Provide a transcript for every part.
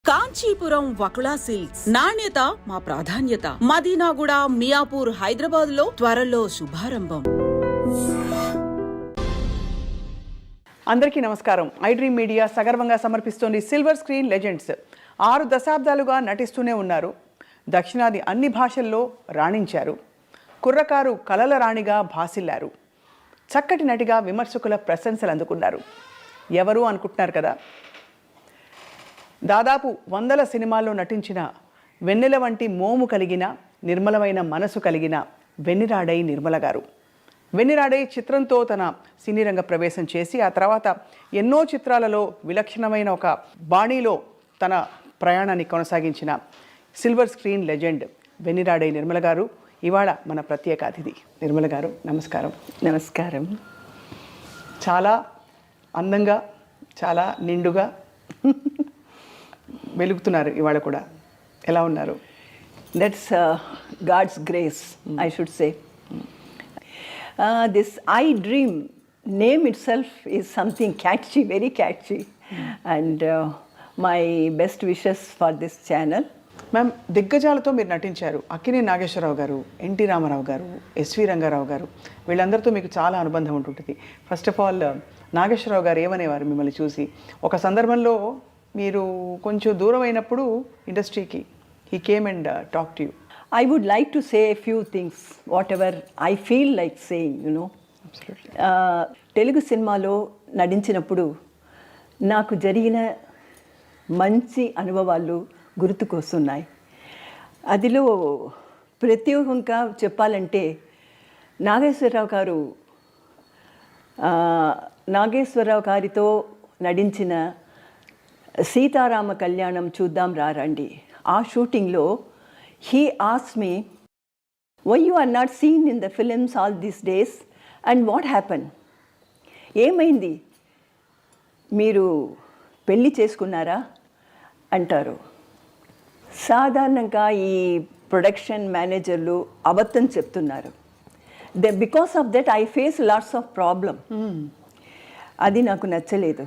Kanchipuram Vakula silks నాణ్యత మా ప్రాధాన్యత. మదీనాగూడ, మియాపూర్, హైదరాబాద్ లో త్వరలో శుభారంభం. అందరికీ నమస్కారం. iDream మీడియా సగర్వంగా సమర్పిస్తోంది సిల్వర్ స్క్రీన్ లెజెండ్స్. 6 దశాబ్దాలుగా నటిస్తూనే ఉన్నారు. దక్షిణాది అన్ని భాషల్లో రాణించారు. కుర్రకారు కలల రాణిగా భాసిల్లారు. చక్కటి నటిగా విమర్శకుల ప్రశంసలు అందుకున్నారు. ఎవరు అనుకుంటున్నారు కదా, దాదాపు 100 సినిమాల్లో నటించిన వెన్నెల వంటి మోము కలిగిన నిర్మలమైన మనసు కలిగిన వెన్నిరాడై నిర్మల గారు. వెన్నిరాడై చిత్రంతో తన సినీ రంగ ప్రవేశం చేసి ఆ తర్వాత ఎన్నో చిత్రాలలో విలక్షణమైన ఒక బాణీలో తన ప్రయాణాన్ని కొనసాగించిన silver screen legend Venniradai Nirmala గారు ఇవాళ మన ప్రత్యేక అతిథి. నిర్మల గారు నమస్కారం. నమస్కారం. చాలా అందంగా, చాలా నిండుగా వెలుగుతున్నారు ఇవాళ కూడా. ఎలా ఉన్నారు? That's God's grace, I should say. This iDream name itself is something catchy, very catchy, and my best wishes for this channel. Ma'am, దిగ్గజాలతో మీరు నటించారు. అక్కినే నాగేశ్వరరావు గారు, ఎన్టీ రామారావు గారు, ఎస్వి రంగారావు గారు, వీళ్ళందరితో మీకు చాలా అనుబంధం ఉంటుంటుంది. ఫస్ట్ ఆఫ్ ఆల్ నాగేశ్వరరావు గారు ఏమనేవారు మిమ్మల్ని చూసి? ఒక సందర్భంలో మీరు కొంచెం దూరం అయినప్పుడు ఇండస్ట్రీకి he came and talk to you. I would like to say a few things, whatever I feel like saying, you know. Telugu సినిమాలో నటించినప్పుడు నాకు జరిగిన మంచి అనుభవాలు గుర్తుకొస్తున్నాయి. అదిలో ప్రత్యేకంగా చెప్పాలంటే నాగేశ్వరరావు గారితో నటించిన సీతారామ కళ్యాణం చూద్దాం రారండి. ఆ షూటింగ్లో he asked me, why you are not seen in the films all these days and what happened? ఏమైంది, మీరు పెళ్ళి చేసుకున్నారా అంటారు. సాధారణంగా ఈ ప్రొడక్షన్ మేనేజర్లు అబద్ధం చెప్తున్నారు. Because of that I face lots of problem. అది నాకు నచ్చలేదు.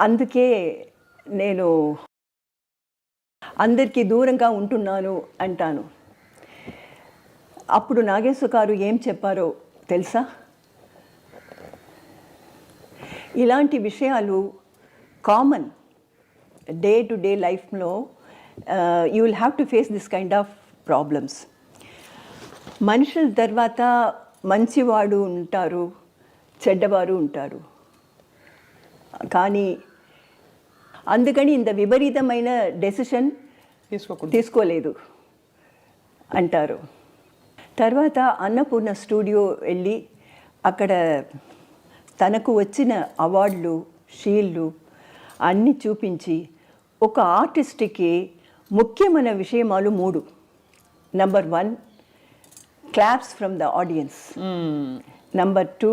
అందుకే నేను అందరికీ దూరంగా ఉంటున్నాను అంటాను. అప్పుడు నాగేశ్వర గారు ఏం చెప్పారో తెలుసా? ఇలాంటి విషయాలు కామన్ డే టు డే లైఫ్లో. You will have to face this kind of problems. మనుషుల తర్వాత మంచివాడు ఉంటారు, చెడ్డవారు ఉంటారు. కానీ అందుకని ఇంత విపరీతమైన డెసిషన్ తీసుకోలేదు అంటారు. తర్వాత అన్నపూర్ణ స్టూడియో వెళ్ళి అక్కడ తనకు వచ్చిన అవార్డులు, షీల్డ్లు అన్నీ చూపించి ఒక ఆర్టిస్ట్కి ముఖ్యమైన విషయమాలు 3. Number 1 claps from the audience, number 2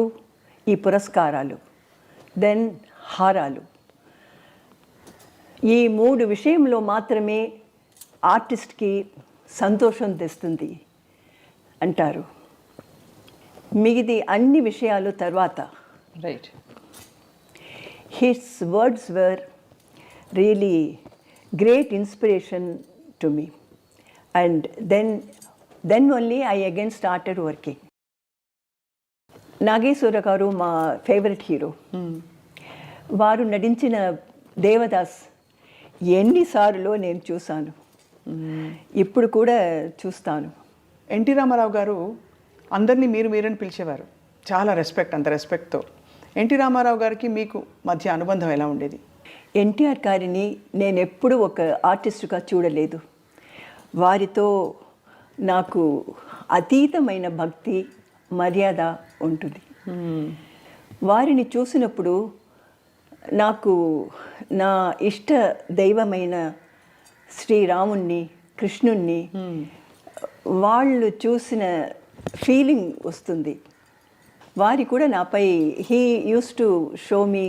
ఈ పురస్కారాలు, దెన్ హారాలు. ఈ 3 విషయంలో మాత్రమే ఆర్టిస్ట్కి సంతోషం తెస్తుంది అంటారు. మిగిది అన్ని విషయాలు తర్వాత. Right. His words were really great inspiration to me. And then only I again started working. Nageswara గారు మా ఫేవరెట్ హీరో. వారు నటించిన దేవదాస్ ఎన్నిసార్లు నేను చూశాను, ఇప్పుడు కూడా చూస్తాను. ఎన్టీ రామారావు గారు అందరినీ మీరని పిలిచేవారు. చాలా రెస్పెక్ట్, అంత రెస్పెక్ట్తో. ఎన్టీ రామారావు గారికి మీకు మధ్య అనుబంధం ఎలా ఉండేది? ఎన్టీఆర్ గారిని నేను ఎప్పుడూ ఒక ఆర్టిస్టుగా చూడలేదు. వారితో నాకు అతీతమైన భక్తి, మర్యాద ఉంటుంది. వారిని చూసినప్పుడు నాకు నా ఇష్ట దైవమైన శ్రీరాముణ్ణి, కృష్ణుణ్ణి వాళ్ళు చూసిన ఫీలింగ్ వస్తుంది. వారి కూడా నాపై he uses to show me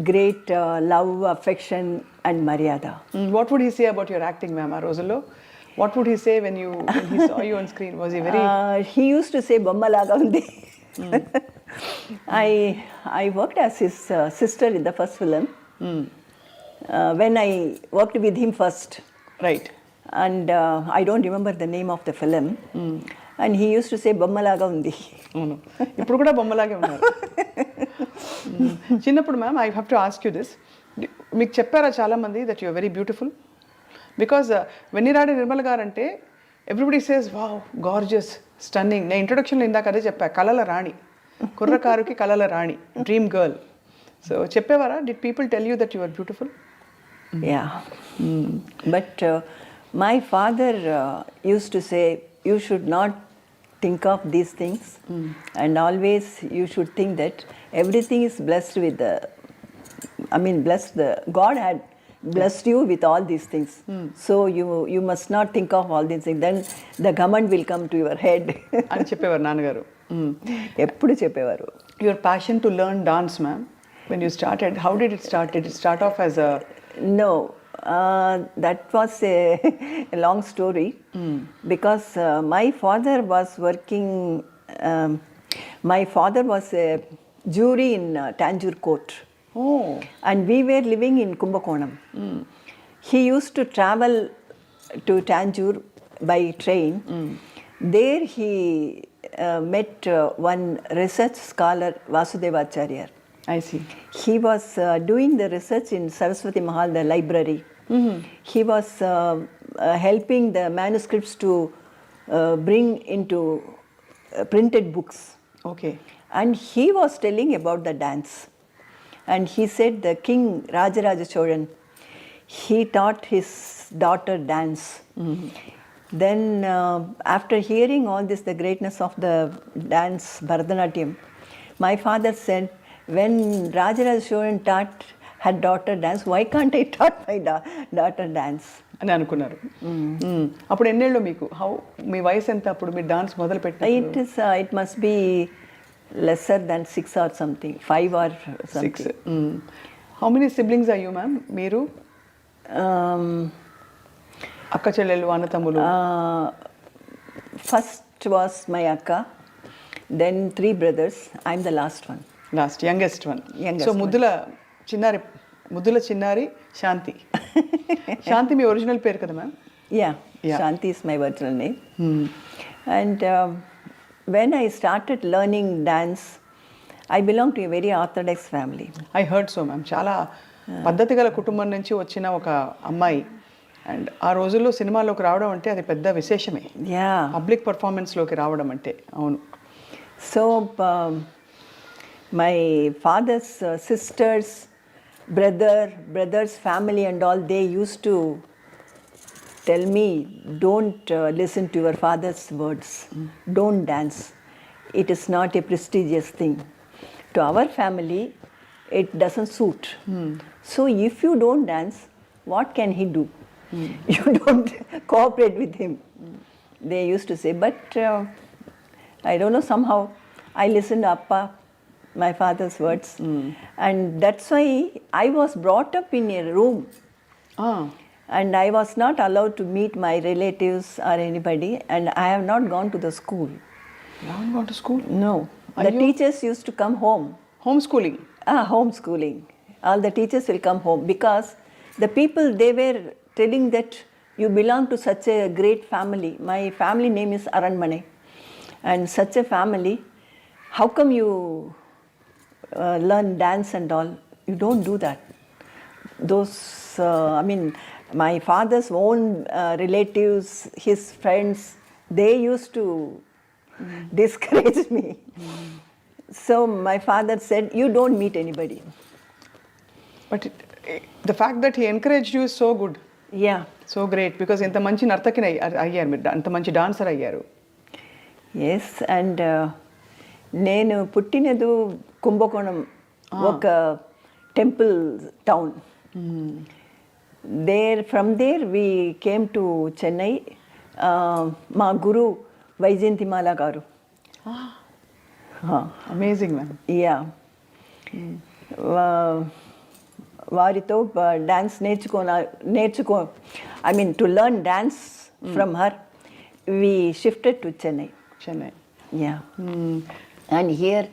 great love, affection and మర్యాద. What would he say about your acting ma'am ఆ రోజుల్లో? What would he say when he saw you on screen? Was he very... He used to say, "Bommalaga undi." I worked as his sister in the first film. when I worked with him first. Right. And I don't remember the name of the film. And he used to say, Bammalaga undi. అవును, ఇప్పుడు కూడా బొమ్మలాగే ఉన్నారు. చిన్నప్పుడు ma'am I have to ask you this, మీకు చెప్పారా చాలామంది that you are very beautiful? Because Venniradai Nirmala garu అంటే everybody says wow gorgeous stunning. నేను ఇంట్రొడక్షన్లో ఇందాక అదే చెప్పా, కళల రాణి, కుర్రకారుకి కళల రాణి, డ్రీమ్ గర్ల్. సో చెప్పేవారా, did people tell you that you are beautiful? Yeah. But my father used to say, you should not think of these things, and always you should think that everything is blessed with the, God had blessed you with all these things. So you must not think of all these things. Then the government will come to your head. అని చెప్పేవారు నాన్నగారు. ఎప్పుడు చెప్పేవారు. Your passion to learn dance ma'am, when you started, how did it start? Did it start off as a... No, that was a long story, because my father was working, my father was a jury in Tanjore court. Oh. And we were living in Kumbakonam. He used to travel to Tanjore by train. There he met one research scholar, Vasudevacharya. I see. He was doing the research in Saraswati Mahal, the library. He was helping the manuscripts to bring into printed books. Okay. And he was telling about the dance. And he said the king Rajaraja Cholan, he taught his daughter dance. Then after hearing all this, the greatness of the dance, Bharatanatyam, my father said, when Rajaraja Cholan taught her daughter dance, why can't I taught my daughter dance? అని అనుకున్నారు. అప్పుడు ఎన్నేళ్ళు మీకు? మీ వయసు ఎంత అప్పుడు మీరు dance మొదలు పెట్టారు? It must be lesser than 6 or something, 5 or something. 6. How many siblings are you, ma'am? మీరు అక్క చెల్లెళ్ళు, అన్న తమ్ములు? First was my akka, then 3 brothers. I'm the last one. Last, youngest one. Youngest so ముద్దుల చిన్నారి శాంతి. శాంతి మీ original పేరు కదా ma'am? Yeah, Shanti is my original name. And when I started learning dance, I belong to a very orthodox family. I heard so ma'am, చాలా పద్ధతి గల కుటుంబం నుంచి వచ్చిన ఒక అమ్మాయి. అండ్ ఆ రోజుల్లో సినిమాలోకి రావడం అంటే అది పెద్ద విశేషమే. Yeah. పబ్లిక్ పర్ఫార్మెన్స్లోకి రావడం అంటే. అవును. So my father's sisters, brothers, family and all, they used to tell me, don't listen to your father's words. Don't dance. It is not a prestigious thing. To our family, it doesn't suit. So if you don't dance, what can he do? You don't cooperate with him. They used to say, but I don't know, somehow I listened to Appa, my father's words. And that's why I was brought up in a room. And I was not allowed to meet my relatives or anybody. And I have not gone to the school. You haven't gone to school? No. The teachers used to come home. Homeschooling? Homeschooling. All the teachers will come home, because the people, they were telling that you belong to such a great family. My family name is Aranmane. And such a family, how come you learn dance and all? You don't do that. Those, my father's own relatives, his friends, they used to discourage me. So my father said, you don't meet anybody. But the fact that he encouraged you is so good. Yeah. So great, because ఇంత మంచి నర్తకిని అయ్యారు మీరు, అంత మంచి dancer అయ్యారు. Yes, and నేను పుట్టినది కుంభకోణం, ఒక temple town. From there we came to Chennai. మా గురు వైజయంతిమాల గారు. Amazing ma'am. యా, వారితో dance to learn dance from her, we shifted to Chennai. Yeah. And here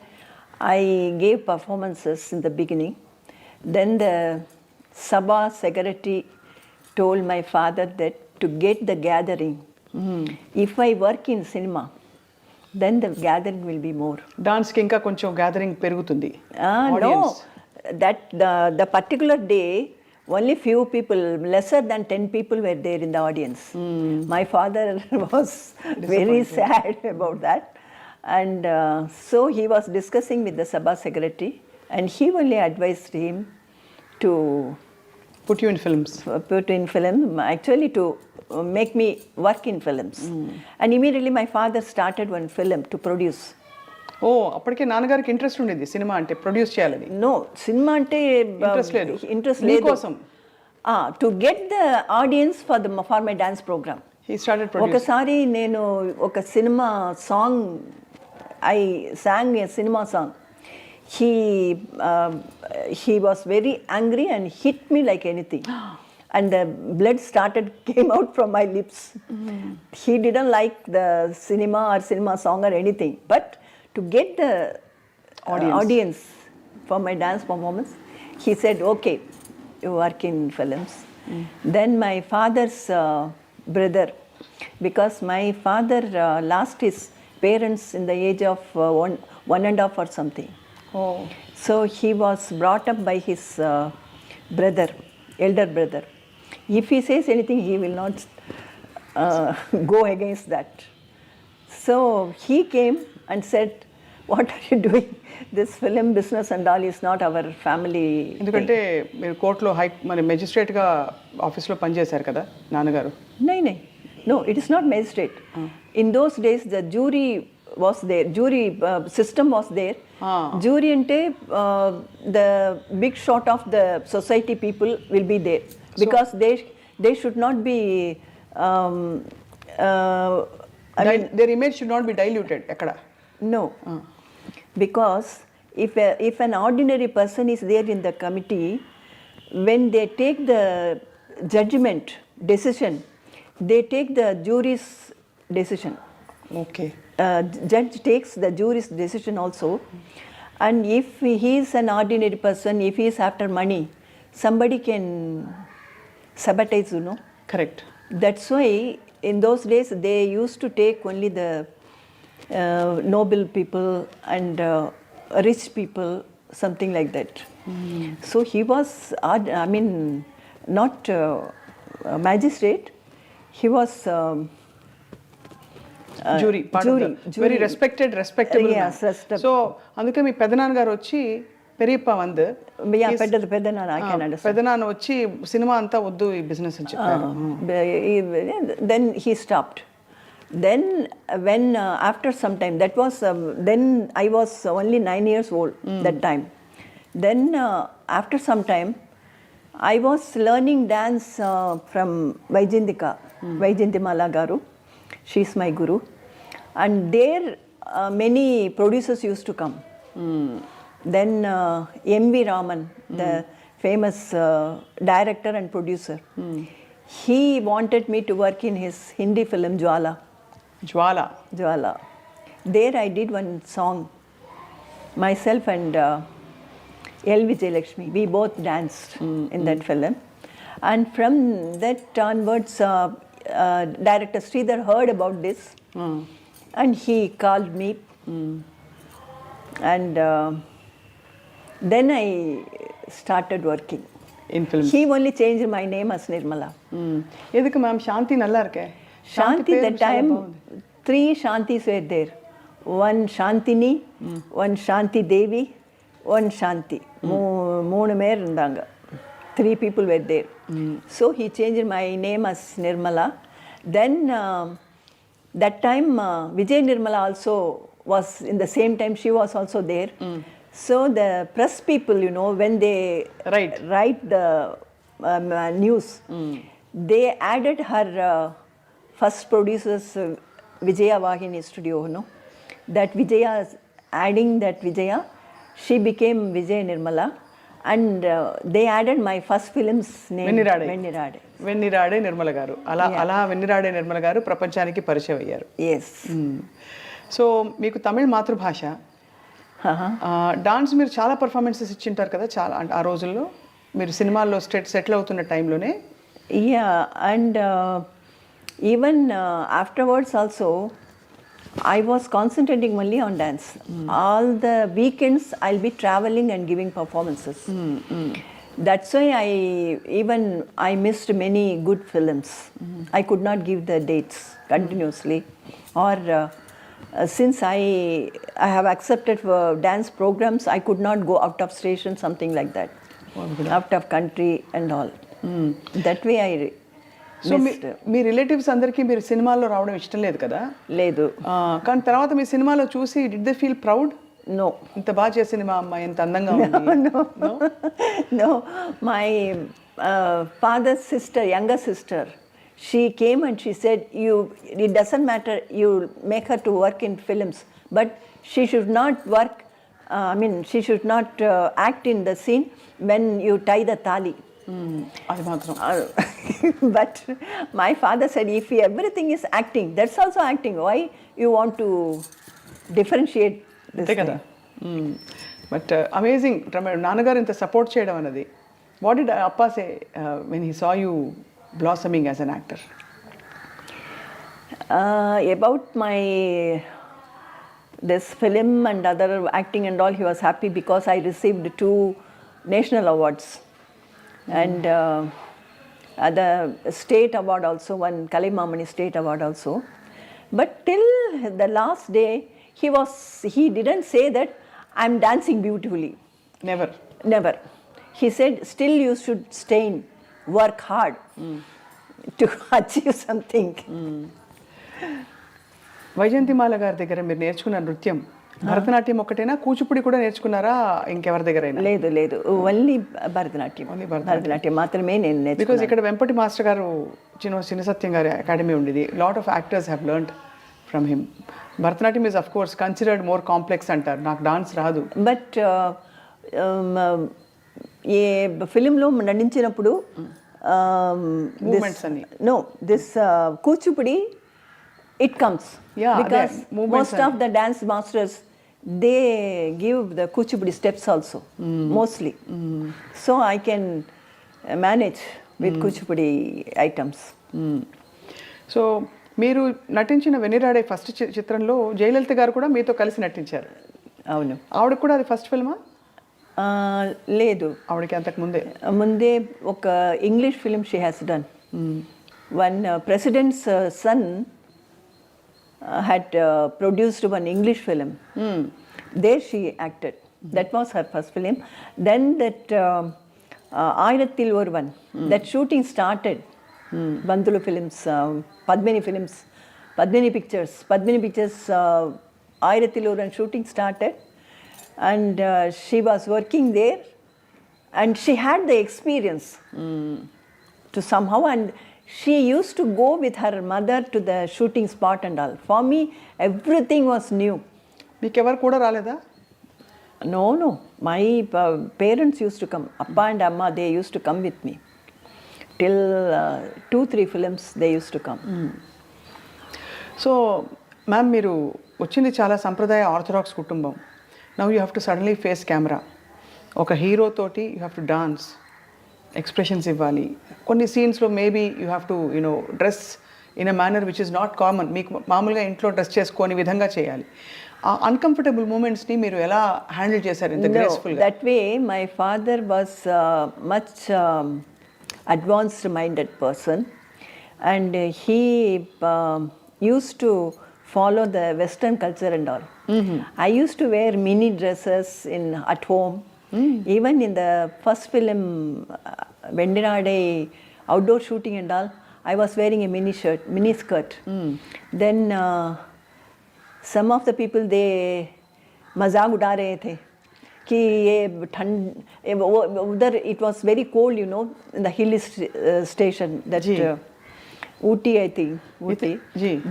I gave performances in the beginning. Then the Sabha secretary told my father that to get the gathering, if I work in cinema, then the gathering will be more. డాన్స్కి ఇంకా కొంచెం gathering పెరుగుతుంది. No, that the particular day, only few people, lesser than 10 people were there in the audience. My father was very sad about that. And so he was discussing with the Sabha secretary, and he only advised him to put you in films. put in film, actually to make me work in films. And immediately my father started one film to produce. ఓ అప్పటికే నాన్నగారికి interest ఉండేది cinema అంటే produce చేయాలని. No, cinema ante interest లేదు. interest మీకోసం to get the audience for my dance program. He started produce. ఒకసారి నేను ఒక cinema song I sang a cinema song. He was very angry and hit me like anything. And the blood came out from my lips. He didn't like the cinema or cinema song or anything. But to get the audience for my dance performance, he said, okay, you work in films. Then my father's brother, because my father lost his parents in the age of one and a half or something. So he was brought up by his brother, elder brother. If he says anything, he will not go against that. So he came and said, what are you doing? This film business and all is not our family. ఎందుకంటే మీరు కోర్టులో మరి మెజిస్ట్రేట్గా ఆఫీస్లో పనిచేశారు కదా నాన్నగారు. No, it is not magistrate. In those days, the jury was there. Jury system was there. Jury ante the big shot of the society people will be there, because they should not be their image should not be diluted ekkada. No, because if an ordinary person is there in the committee, when they take the judgment decision, they take the jury's decision. Okay. Judge takes the jury's decision also. And if he is an ordinary person, if he is after money, somebody can sabotage, you know. Correct. That's why in those days they used to take only the noble people and rich people, something like that. So he was, not a magistrate, he was jury, very respectable. Yes, respectable. So అందుకే మీ పెదనాన్నగారు వచ్చి పెరియప్ప వందు పెద్దనాన్న, I can understand. పెదనాన్న వచ్చి cinema అంతా వద్దు ఈ business అని చెప్పారు. Then he stopped. Then when after some time, that was then I was only 9 years old that time. Then after some time I was learning dance from Nirmala garu. She is my guru, and there many producers used to come. Then M.V. Raman, the famous director and producer, he wanted me to work in his Hindi film Jwala. There I did one song, myself and L. Vijayalakshmi. We both danced in that film. And from that onwards, director Sridhar heard about this, and he called me. And then I started working in films. He only changed my name as Nirmala. எதுக்கு ma'am சாந்தி நல்லா இருக்கே? Shanti, that time 3 Shantis were there. One Shantini, one Shanti Devi, one Shanti. 3 பேர் இருந்தாங்க. 3 people were there. So he changed my name as Nirmala. Then that time Vijay Nirmala also was in the same time, she was also there. So the press people, you know, when they write the news, they added her first producer's Vijaya Vahini studio, you know. That Vijaya, adding that Vijaya, she became Vijay Nirmala. And they added my first film's name, వెన్నిరాడే Nirmala గారు. అలా వెన్నిరాడే నిర్మల గారు ప్రపంచానికి పరిచయం అయ్యారు. Yes. So మీకు తమిళ్ మాతృభాష, dance మీరు చాలా పర్ఫార్మెన్సెస్ ఇచ్చింటారు కదా చాలా ఆ రోజుల్లో. మీరు సినిమాల్లో సెటిల్ అవుతున్న టైంలోనే? Yeah, and even afterwards also, I was concentrating only on dance. All the weekends I'll be traveling and giving performances. That's why I missed many good films. I could not give the dates continuously, or since I have accepted for dance programs, I could not go out of station, something like that, out of country and all. That way I so missed. Me relatives అందరికీ మీరు సినిమాల్లో రావడం ఇష్టం లేదు కదా? లేదు. కానీ తర్వాత మీ సినిమాలో చూసి did they feel proud? No. ఇంత బాగా చేసింది మా అమ్మాయి, ఇంత అందంగా ఉంది. No. No. My father's sister, younger sister, she came and she said, it doesn't matter, you make her to work in films, but she should not work, she should not act in the scene when you tie the tali. అది మాత్రం. But my father said, if everything is acting, that's also acting. Why you want to differentiate this అంతే కదా. thing? But amazing నాన్నగారు ఇంత support చేయడం అన్నది. What did అప్పా say when he saw you blossoming as an actor? About my this film and other acting and all, he was happy because I received 2 national awards and the state award also, one Kalaimamani state award also. But till the last day, he didn't say that I'm dancing beautifully. Never. Never. He said, still you should stay in, work hard to achieve something. Vyjayanthimala గారి దగ్గర మీరు నేర్చుకున్న నృత్యం భరతనాట్యం ఒకటేనా, కూచిపూడి కూడా నేర్చుకున్నారా ఇంకెవరి దగ్గరైనా? లేదు, ఓన్లీ భరతనాట్యం. భరతనాట్యం మాత్రమే నేను బికాజ్ నేర్చుకున్నాను. ఇక్కడ వెంపటి మాస్టర్ గారు చిన్న సత్యం గారి అకాడమీ ఉండేది. Lot of actors have learned from him. Bharatanatyam is of course considered more complex అంటారు. నాకు డాన్స్ రాదు. బట్ ఏ ఫిలింలో నటించినప్పుడు Movements అన్ని. No this Kuchipudi it comes. Yeah, because movements most of the dance masters, they give the kuchipudi steps also, mostly. So I can manage with kuchipudi items. So మీరు నటించిన వెనిరాడే first చిత్రంలో జయలలిత గారు కూడా మీతో కలిసి నటించారు. అవును. ఆవిడకి కూడా అది ఫస్ట్ ఫిల్మా? లేదు, ఆవిడకి అంతకు ముందే ముందే ఒక English film she has done. One president's son had produced one English film. There she acted. That was her first film. Then that Ayrathil Orvan, that shooting started. Bandulu Films, Padmini Films, Padmini Pictures, Ayrathil Orvan shooting started, and she was working there, and she had the experience to somehow, and she used to go with her mother to the shooting spot and all. For me, everything was new. మీకెవరు కూడా రాలేదా? No. My parents used to come. Appa and Amma, they used to come with me. Till 2-3 films, they used to come. So ma'am, మీరు వచ్చింది చాలా సంప్రదాయ orthodox కుటుంబం. Now you have to suddenly face camera. ఒక hero తోటి you have to dance, expressions ఇవ్వాలి. కొన్ని సీన్స్లో maybe you have to dress in a manner which is not common. మీకు మామూలుగా ఇంట్లో డ్రెస్ చేసుకొని విధంగా చేయాలి. ఆ అన్కంఫర్టబుల్ మూమెంట్స్ని మీరు ఎలా హ్యాండిల్ చేశారు ఇంత గ్రేస్ఫుల్గా? That way, my father was much advanced minded person, and he used to follow the Western culture and all. I used to wear mini dresses at home. Even in the first film, Vennira Adai outdoor shooting and all, I was wearing a mini skirt. Then some of the people, they मजाक उड़ा रहे थे कि ये ठंड उधर it was very cold, in the hill station that Ooty, I think. Ooty.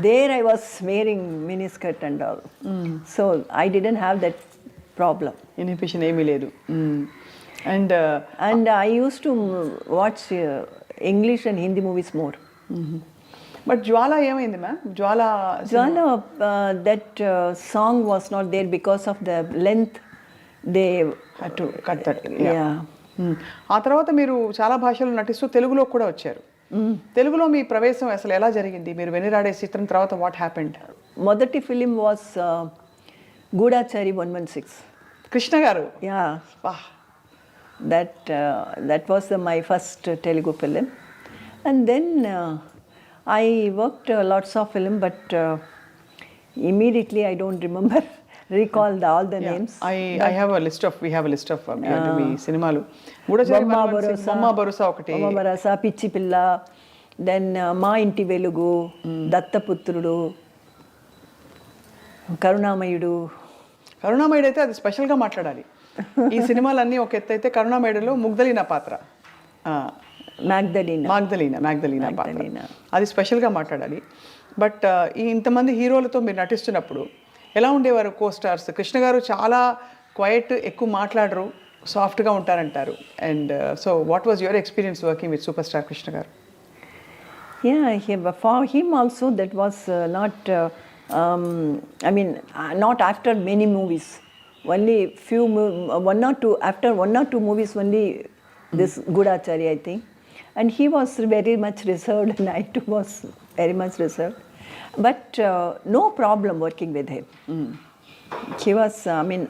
There I was wearing mini skirt and all. So I didn't have that problem. Inhibition ఏమీ లేదు. And I used to watch English and Hindi movies more. But Jwala ఏమైంది ma'am? Jwala that song was not there because of the length. They had to cut that. Yeah. ఆ తర్వాత మీరు చాలా భాషలు నటిస్తూ తెలుగులో కూడా వచ్చారు. తెలుగులో మీ ప్రవేశం అసలు ఎలా జరిగింది? మీరు వెన్నిరాడే చిత్రం తర్వాత వాట్ హ్యాపెండ్? మొదటి ఫిలిం వాస్ గూఢాచారి 116. కృష్ణ గారు. యా, వాహ్. that was my first Telugu film, and then I worked lots of film, but immediately I don't remember recall all the names. I have a list of we have a list of మీ సినిమాలు గూఢచారి బొమ్మ భరోసా ఒకటి, బొమ్మ భరోసా, పిచ్చి పిల్ల, then మా ఇంటి వెలుగు, దత్తపుత్రుడు, కరుణామయుడు. కరుణామయుడు అయితే అది స్పెషల్గా మాట్లాడాలి. ఈ సినిమాలన్నీ ఒక ఎత్తు అయితే కరుణామయుడులో ముగ్ధలీనా పాత్ర, మ్యాగ్దలీనా పాత్ర అది స్పెషల్గా మాట్లాడాలి. బట్ ఇంతమంది హీరోలతో మీరు నటిస్తున్నప్పుడు ఎలా ఉండేవారు కో స్టార్స్? కృష్ణ గారు చాలా క్వైట్, ఎక్కువ మాట్లాడరు, సాఫ్ట్గా ఉంటారంటారు. And so what was your experience working with super star Krishna garu? For him also that was not not after many movies, only one or two movies only, this Gudachari I think, and he was very much reserved and I too was very much reserved, but no problem working with him. He was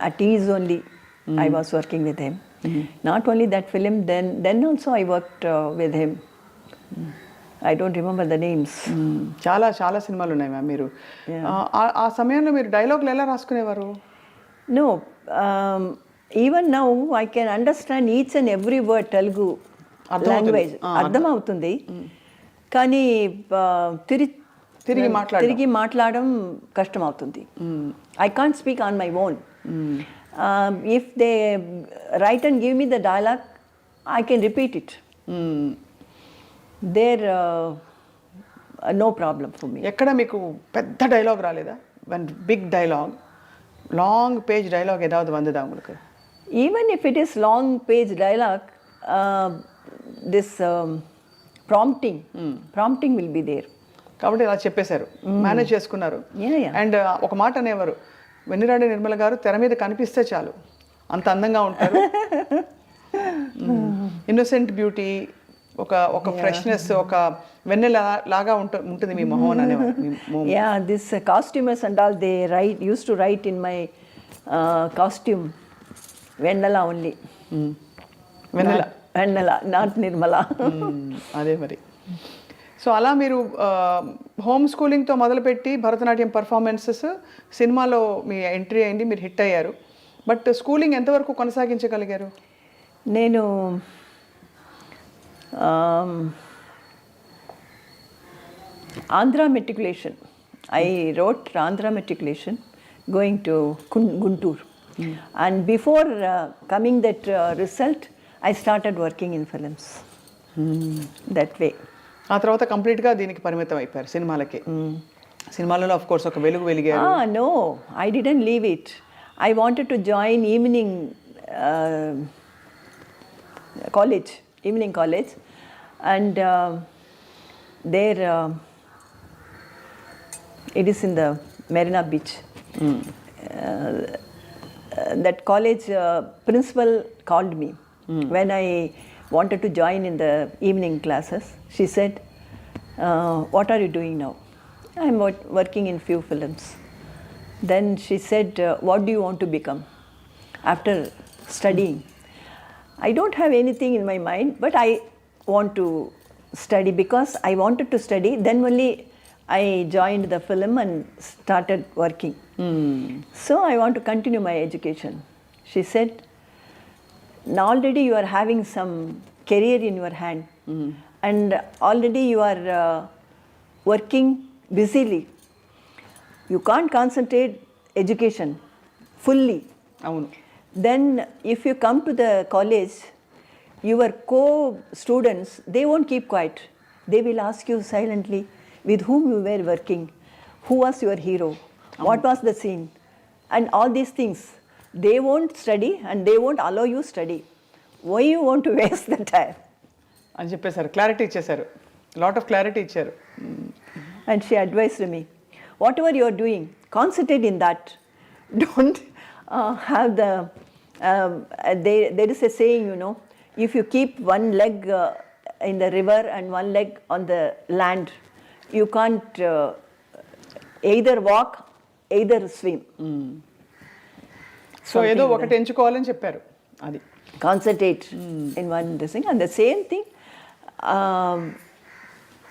at ease only. I was working with him. Not only that film, then also I worked with him. I don't remember the names. చాలా చాలా సినిమాలు ఉన్నాయి ma'am. మీరు ఆ సమయంలో మీరు డైలాగులు ఎలా రాసుకునేవారు? No, even now I can understand each and every word Telugu language. అర్థం అవుతుంది, కానీ తిరిగి మాట్లాడడం కష్టం అవుతుంది. I can't speak on my own. If they write and give me the dialogue, I can repeat it. There no problem for me. ఎక్కడ మీకు పెద్ద డైలాగ్ రాలేదా? One big dialogue, long page dialogue ఏதாவது వందదా உங்களுக்கு? Even if it is long page dialogue, this prompting will be there. కాబట్టి ఇలా చెప్పేశారు, మేనేజ్ చేసుకున్నారు. అండ్ ఒక మాట అనేవారు, వెన్నిరాడే నిర్మల గారు తెర మీద కనిపిస్తే చాలు అంత అందంగా ఉంటారు, ఇన్నోసెంట్ బ్యూటీ, ఒక ఫ్రెష్నెస్, ఒక వెన్నెల లాగా ఉంటుంది మీ మొహం అనేవారు. This costumers and all, they used to write in my costume Vennala only. Vennala, not Nirmala. అదే మరి. సో అలా మీరు హోమ్ స్కూలింగ్తో మొదలుపెట్టి భరతనాట్యం పర్ఫార్మెన్సెస్, సినిమాలో మీ ఎంట్రీ అయింది, మీరు హిట్ అయ్యారు. బట్ స్కూలింగ్ ఎంతవరకు కొనసాగించగలిగారు? నేను Andhra matriculation. I wrote Andhra matriculation going to Guntur. And before coming that result, I started working in films. That way. ఆ తర్వాత కంప్లీట్గా దీనికి పరిమితం అయిపోయారు, సినిమాలకి. సినిమాలలో ఆఫ్ కోర్స్ ఒక వెలుగు వెలిగారు. No, I didn't leave it. I wanted to join evening college, and there it is in the Marina Beach. That college principal called me when I wanted to join in the evening classes. She said, what are you doing now? I'm working in few films. Then she said, what do you want to become after studying? I don't have anything in my mind, but I want to study because I wanted to study. Then only I joined the film and started working. So I want to continue my education. She said, now already you are having some career in your hand, and already you are working busily. You can't concentrate education fully. Then if you come to the college, your co-students, they won't keep quiet. They will ask you silently with whom you were working, who was your hero, what was the scene, and all these things. They won't study and they won't allow you study. Why you want to waste the time? అని చెప్పేశారు, clarity ఇచ్చేశారు, lot of clarity ఇచ్చారు. And she advised me, whatever you are doing, concentrate in that. Don't have the, there is a saying, if you keep one leg in the river and one leg on the land, you can't either walk, either swim. So ఏదో ఒకటి ఎంచుకోవాలని చెప్పారు అది. Concentrate in one this thing. And the same thing,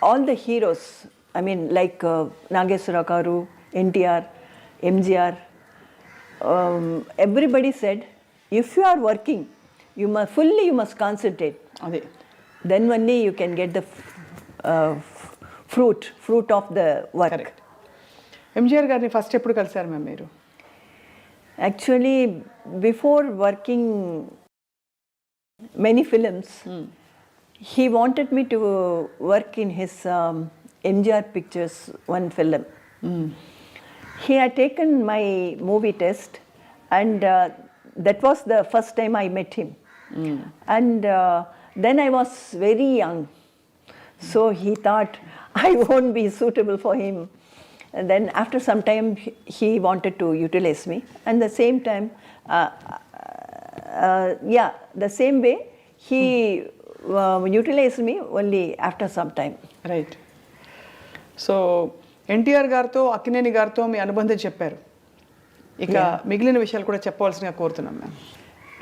all the heroes, I mean, like Nageswara Garu, NTR, MGR, everybody said, if you are working, you must concentrate. అదే. Then only you can get the fruit of the work. Correct. MGR గారిని first ఎప్పుడు కలిసారు ma'am మీరు? Actually, before working many films, he wanted me to work in his MGR Pictures one film. He had taken my movie test, and that was the first time I met him. And then I was very young, so he thought I won't be suitable for him. And then after some time, he wanted to utilize me. And the same time, the same way, he utilized me only after some time. Right. So NTR గారితో అక్కినేని గారితో మీ అనుబంధం చెప్పారు. ఇక మిగిలిన విషయాలు కూడా చెప్పవలసిందిగా కోరుతున్నాం ma'am.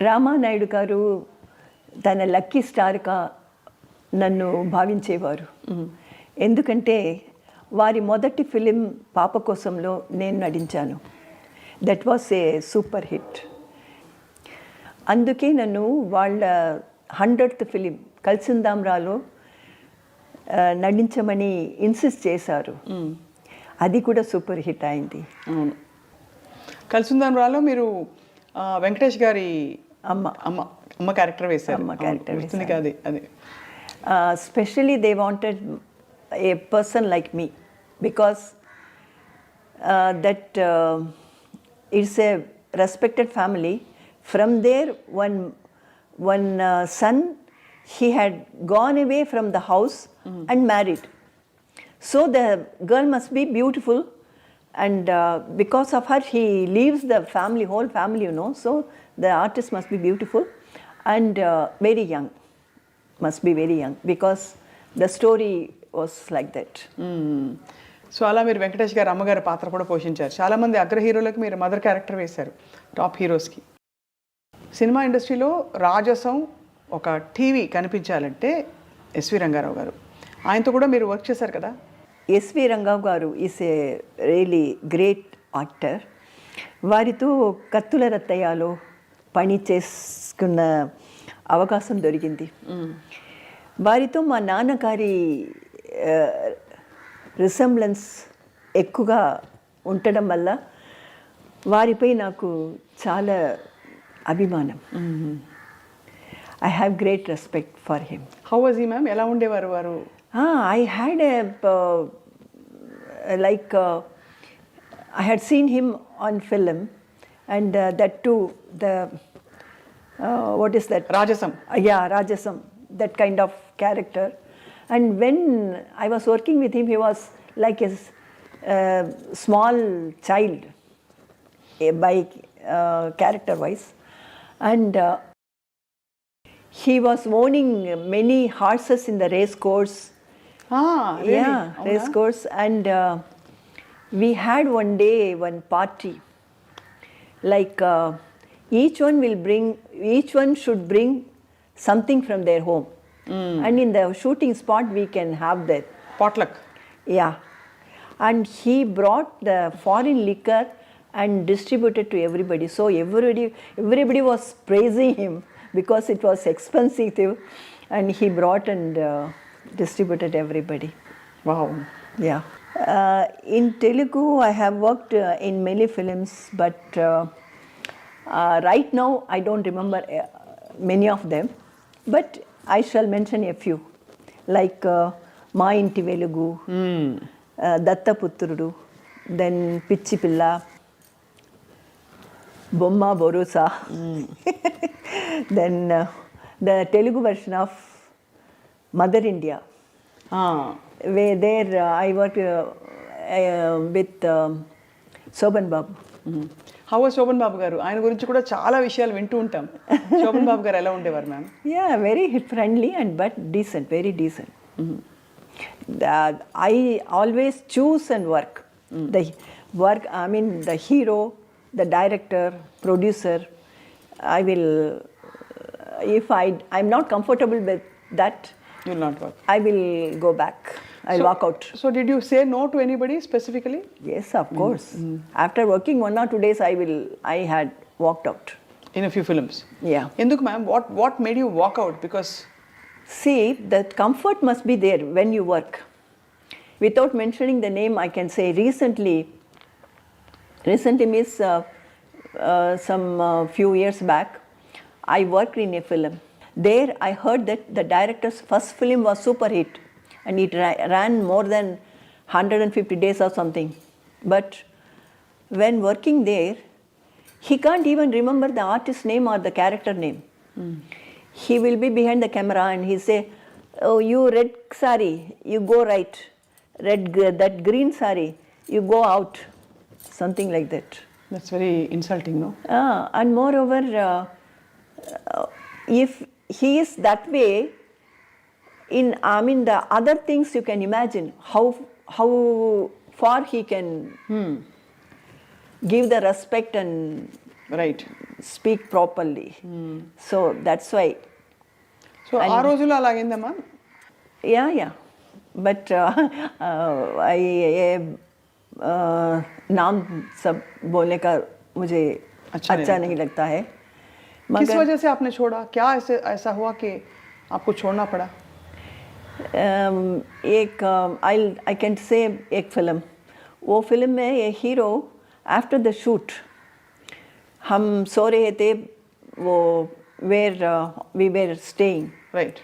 Ramanaidu గారు తన లక్కీ స్టార్గా నన్ను భావించేవారు. ఎందుకంటే వారి మొదటి ఫిలిం పాప కోసంలో నేను నటించాను. That was a super hit. అందుకే నన్ను వాళ్ళ 100th ఫిలిం కలిసిందాంరాలో నటించమని ఇన్సిస్ట్ చేశారు. అది కూడా సూపర్ హిట్ అయింది. అవును. కలిసిందాంరాలో మీరు వెంకటేష్ గారి అమ్మ అమ్మ అమ్మ క్యారెక్టర్ వేశారు. అమ్మ క్యారెక్టర్ వస్తుంది కాదు అది. Especially they wanted a person like me, because that it's a respected family. From there, one son, he had gone away from the house and married. So the girl must be beautiful, and because of her, he leaves the family, whole family, you know. So the artist must be beautiful and very young, must be very young, because the story was like that. So అలా మీరు వెంకటేష్ గారు అమ్మగారి పాత్ర కూడా పోషించారు. చాలామంది అగ్ర హీరోలకు మీరు మదర్ క్యారెక్టర్ వేశారు, టాప్ హీరోస్కి. సినిమా ఇండస్ట్రీలో రాజసం ఒక టీవీ కనిపించాలంటే ఎస్వి రంగారావు గారు, ఆయనతో కూడా మీరు వర్క్ చేశారు కదా? ఎస్వి రంగారావు గారు is a really great actor. వారితో కత్తుల రత్తయ్యలో పని చేసుకున్న అవకాశం దొరికింది. వారితో మా నాన్నగారి రిసెంబ్లెన్స్ ఎక్కువగా ఉండడం వల్ల వారిపై నాకు చాలా అభిమానం. I have great respect for him. How was he ma'am? ఎలా ఉండేవారు వారు? I had I had seen him on film, and that too, what is that? Rajasam. Yeah, Rajasam, that kind of character. And when I was working with him, he was like a small child by character-wise. And he was owning many horses in the race course. Really? Yeah, race course. And we had one day one party. Like each one should bring something from their home. And in the shooting spot, we can have that. Potluck. Yeah. And he brought the foreign liquor and distributed to everybody. So everybody was praising him because it was expensive, and he brought and distributed everybody. Wow. Yeah. In Telugu, I have worked in many films, but right now I don't remember many of them. But I shall mention a few, like Ma Inti Velugu, Dattaputrudu, then Pichi Pilla, Bomma Borusa, then the Telugu version of Mother India. Where there I worked with Soban Babu. How was Sobhan Babu garu? ఆయన గురించి కూడా చాలా విషయాలు వింటూ ఉంటాం. శోభన్ బాబు గారు ఎలా ఉండేవారు ma'am? Yeah, very friendly and but decent, very decent. I always choose and work. The work, I mean, the hero, the director, producer. I will, if I'm not comfortable with that, You'll not work. I will go back. I'll walk out. So did you say no to anybody specifically? Yes, of course. After working 1 or 2 days, I had walked out. In a few films. Yeah. ఎందుకు ma'am? What made you walk out? Because See, that comfort must be there when you work. Without mentioning the name, I can say recently means some few years back, I worked in a film. There I heard that the director's first film was super hit and it ran more than 150 days or something. But when working there, he can't even remember the artist's name or the character name. He will be behind the camera and he say, "Oh, you red sari, you go right. That green sari, you go out." Something like that. that's very insulting, no? And moreover, if he is that way, the other things you can imagine how far he can give the respect and Right. speak properly. So that's why. So ఆ రోజుల్లో అలాగైందా ma'am? Yeah. But नाम सब बोलने का मुझे अच्छा नहीं लगता है. किस वजह से आपने छोड़ा? क्या ऐसा हुआ कि आपको छोड़ना पड़ा? एक I can say एक फिल्म, वो फिल्म में ये हीरो आफ्टर द शूट हम सो रहे थे, वो वी वेर स्टेइंग. राइट.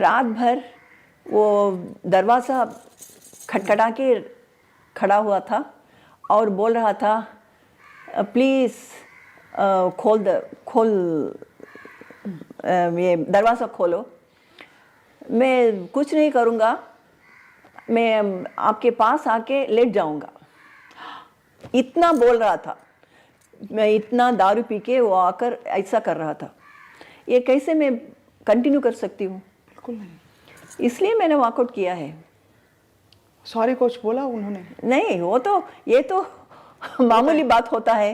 रात भर वो दरवाज़ा खटखटा के खड़ा हुआ था और बोल रहा था, प्लीज़ ये दरवाज़ा खोलो. मैं कुछ नहीं करूँगा, मैं आपके पास आके लेट जाऊँगा. इतना बोल रहा था. मैं इतना दारू पी के वो आकर ऐसा कर रहा था. ये कैसे मैं कंटिन्यू कर सकती हूँ? बिल्कुल नहीं. इसलिए मैंने वॉकआउट किया है. सॉरी कोच बोला उन्होंने? नहीं, वो तो ये तो मामूली बात होता है.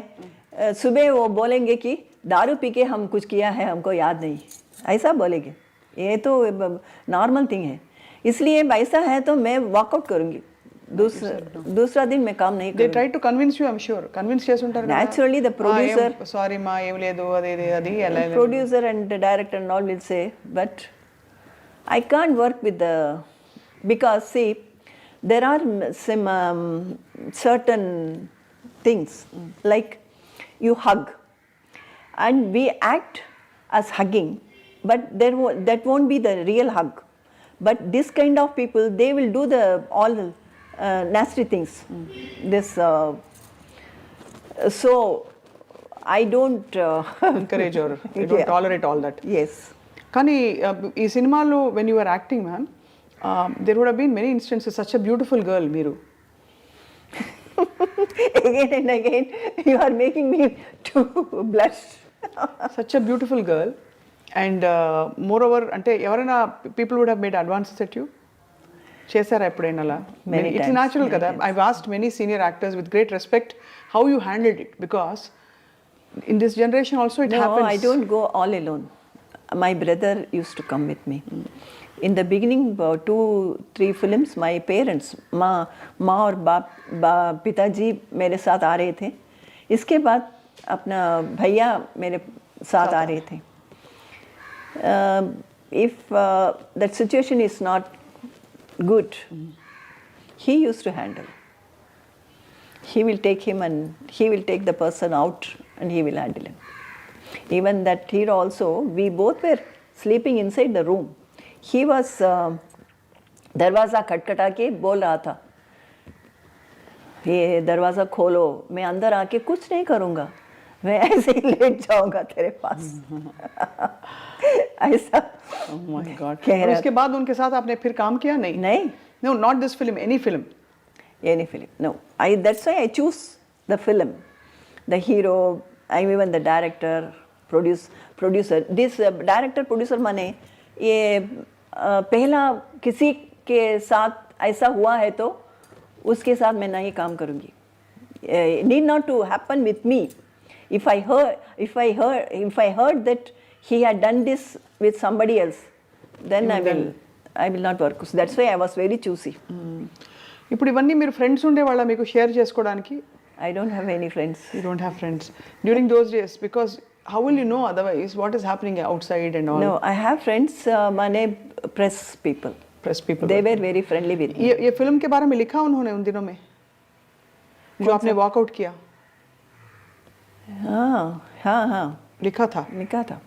सुबह वो बोलेंगे कि दारू पी के हम कुछ किया है, हमको याद नहीं, ऐसा बोलेंगे. ये तो नॉर्मल थिंग है. इसलिए ऐसा है तो मैं वॉकआउट करूँगी. दूसरा दिन मैं काम नहीं They करूँगी. try to convince you, I'm sure. Convince చేస్తుంటారు కదా. Naturally, the producer, సారీ మా ఏం లేదు అది ఎలా producer and the director and all will say, but I can't work with because see, there are some certain things like you hug and we act as hugging, but that won't be the real hug. But this kind of people, they will do all the nasty things. So I don't encourage or you don't tolerate all that. Yes. కానీ ఈ సినిమాలో when you were acting ma'am, there would have been many instances. Such a beautiful girl మీరు. Again and again you are making me to blush. Such a beautiful girl and moreover అంటే ఎవరైనా people would have made advances at you? చేశారా ఎప్పుడైనా అలా? It's natural కదా. I've asked many senior actors with great respect how you handled it, because in this generation also it happens. No, I don't go all alone. My brother used to come with me. In the beginning, 2-3 films, my parents, माँ और पिताजी मेरे साथ आ रहे थे. इसके बाद अपना भैया मेरे साथ आ रहे थे. If that situation is not good, he used to handle. He will take him and he will take the person out and he will handle him. Even that hero also, we both were sleeping inside the room. He was दरवाज़ा खटखटा के बोल रहा था, ये दरवाज़ा खोलो, मैं अंदर आके कुछ नहीं करूँगा, मैं ऐसे ही लेट जाऊँगा तेरे पास. ऐसा. Oh my God. और उसके बाद उनके साथ आपने फिर काम किया? नहीं. No, not this film, any film. Any film. No. That's why I choose the film. the hero, I'm even the director, producer. This director producer माने ये पहला किसी के साथ ऐसा हुआ है तो उसके साथ मैं नहीं काम करूँगी. Need not to happen with me. If I heard that he had done this with somebody else, then I will not work. So that's why I was very choosy. ఇప్పుడు ఇవన్నీ మీరు ఫ్రెండ్స్ ఉండేవాళ్ళ మీకు షేర్ చేసుకోవడానికి? I don't have any friends. You don't have friends during those days, because how will you know otherwise what is happening outside and all? No, I have friends, माने press people. They were very friendly with me. ये film के बारे में लिखा उन्होंने उन दिनों में जो आपने वॉकआउट किया? हाँ लिखा था.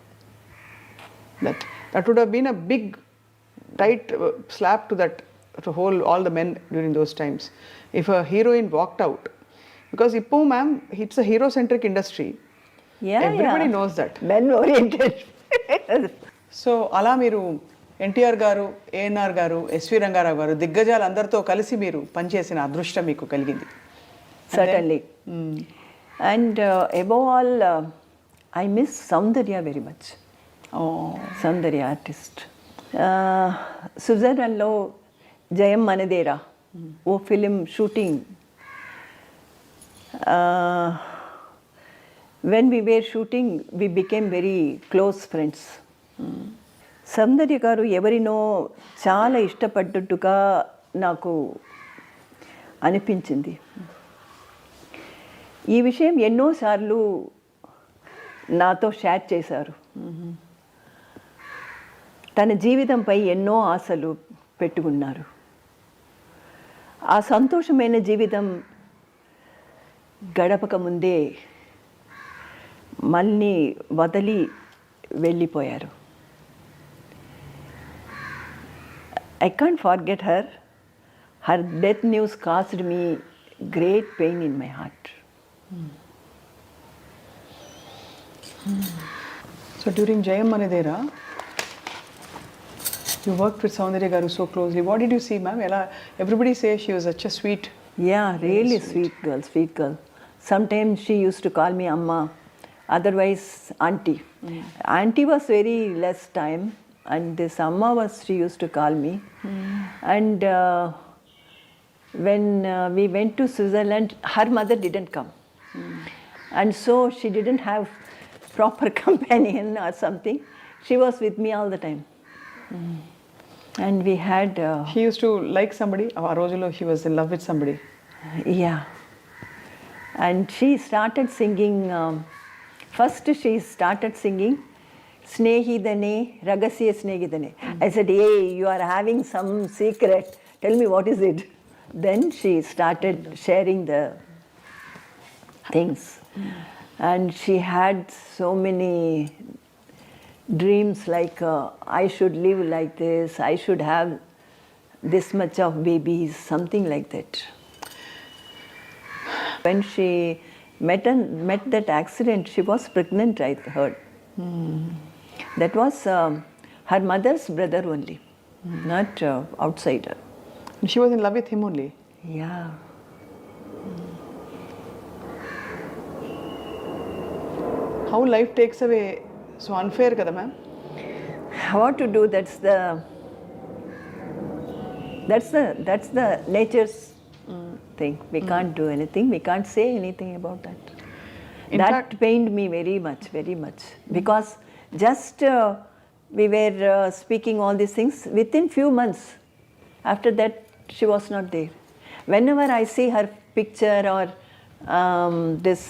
That would have been a big tight slap to all the men during those times if a heroine walked out, because Ippo ma'am, it's a hero centric industry. Everybody knows that. Men oriented. So అలా మీరు ఎన్టీఆర్ గారు, ఏఎన్ఆర్ గారు, SV Rangarao గారు దిగ్గజాలు అందరితో కలిసి మీరు పనిచేసిన అదృష్టం మీకు కలిగింది. Certainly. And above all, I miss Soundarya very much. Soundarya artist. స్విట్జర్లాండ్లో జయం మనదేరా ఓ film shooting, when we were shooting we became very close friends. Soundarya garu ఎవరినో చాలా ఇష్టపడ్డట్టుగా నాకు అనిపించింది. ఈ విషయం ఎన్నోసార్లు నాతో షేర్ చేశారు. తన జీవితంపై ఎన్నో ఆశలు పెట్టుకున్నారు. ఆ సంతోషమైన జీవితం గడపక ముందే మళ్ళీ వదిలి వెళ్ళిపోయారు. I can't forget her. Her death news caused me great pain in my heart. So during Jayam Manedera, you worked with Soundarya Garu so closely. What did you see, ma'am? Everybody says she was such a sweet. Yeah, really sweet girl. Sometimes she used to call me Amma, otherwise Auntie. Auntie was very less time, and this Amma she used to call me. And when we went to Switzerland, her mother didn't come. And so she didn't have proper companion or something. She was with me all the time. And we had... She used to like somebody. A రోజులో she was in love with somebody. Yeah. And she started singing... first she started singing Snehidane, Ragasya Snehidane. I said, hey, you are having some secret. Tell me what is it. Then she started sharing the things. And she had so many dreams like, I should live like this, I should have this much of babies, something like that. When she met that accident, she was pregnant, I heard. That was her mother's brother only, not outsider. She was in love with him only? Yeah. How life takes away so unfair kada ma'am? What to do, that's the nature's thing. We can't do anything, we can't say anything about that. That pained me very much, because just we were speaking all these things, within few months after that she was not there. Whenever I see her picture or this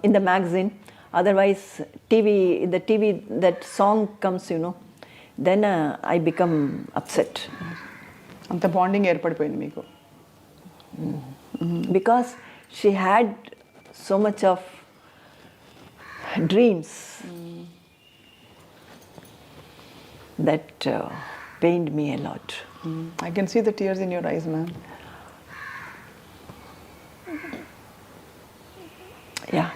in the magazine, otherwise in the TV that song comes, then I become upset. అంత bonding ఏర్పడిపోయింది మీకు? Because she had so much of dreams that pained me a lot. I can see the tears in your eyes, ma'am. Yeah.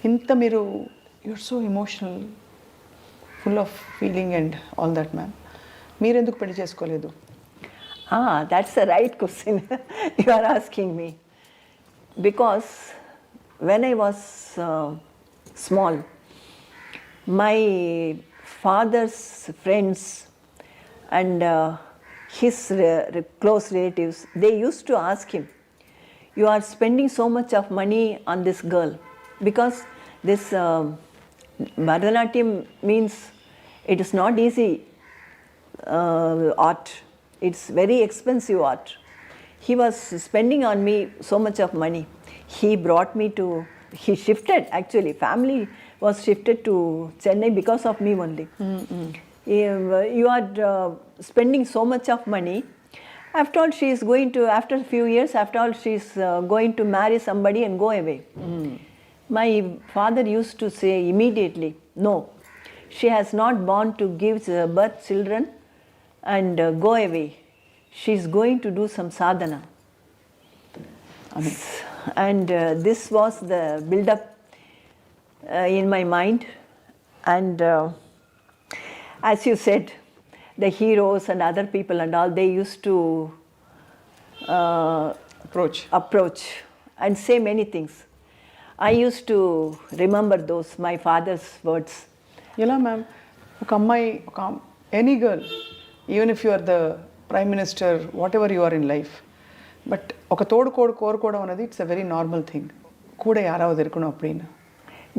ఇంత మీరు you're so emotional, full of feeling and all that, ma'am. మీరెందుకు పెళ్లి చేసుకోలేదు? That's the right question you are asking me. Because when I was small, my father's friends and his close relatives, they used to ask him, you are spending so much of money on this girl, because this Bharatanatyam means it is not easy art. It's very expensive art. He was spending on me so much of money. He brought me to, he shifted actually, family was shifted to Chennai because of me only. You are spending so much of money. After all, she is going to, after a few years, after all, she is going to marry somebody and go away. My father used to say immediately, no, she has not born to give birth children and go away. She is going to do some sadhana. And this was the build-up in my mind. And as you said, the heroes and other people and all, they used to approach and say many things. I used to remember those, my father's words. ఎలా ma'am ఒక అమ్మాయి any girl even if you are the prime minister what you are in life but ఒక తోడుకోడు కోరుకోవడం అనేది it's a very normal thing கூட யாராவது இருக்கணும் அப்படின்னு.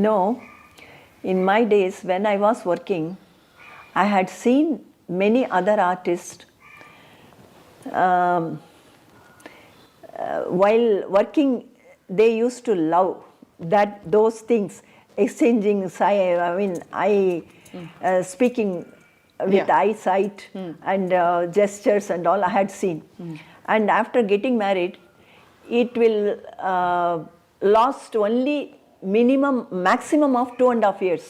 No, in my days when I was working, I had seen many other artists while working, they used to love those things, exchanging speaking with eyesight and gestures and all I had seen. And after getting married, it will last only maximum of 2.5 years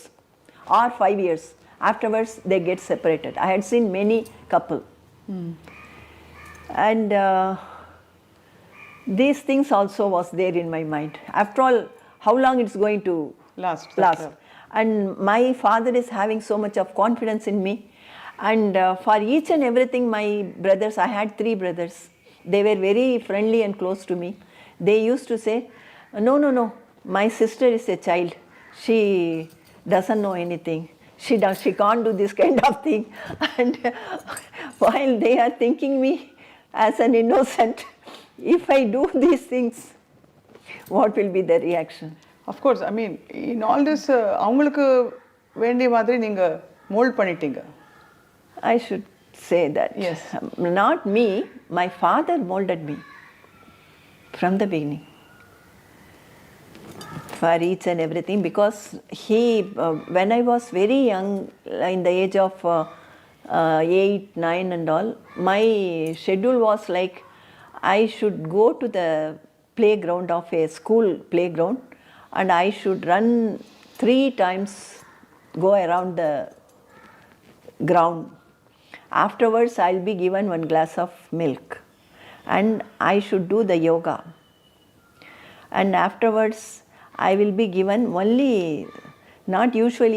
or 5 years. Afterwards, they get separated. I had seen many couple. And these things also was there in my mind. After all, how long it's going to last. And my father is having so much of confidence in me. And for each and everything, my brothers, I had 3 brothers. They were very friendly and close to me. They used to say, no, my sister is a child. She doesn't know anything. She can't do this kind of thing. And while they are thinking me as an innocent, if I do these things, what will be the reaction? Of course, I mean, in all this, அவங்களுக்கு வேண்டிய மாதிரி நீங்க mould பண்ணிட்டீங்க. I should say that. Yes. Not me, my father molded me from the beginning for each and everything, because he, when I was very young, in the age of 8, 9 and all, my schedule was like I should go to the playground of a school playground and I should run 3 times, go around the ground. Afterwards, I'll be given 1 glass of milk and I should do the yoga. And afterwards, I will be given only, not usual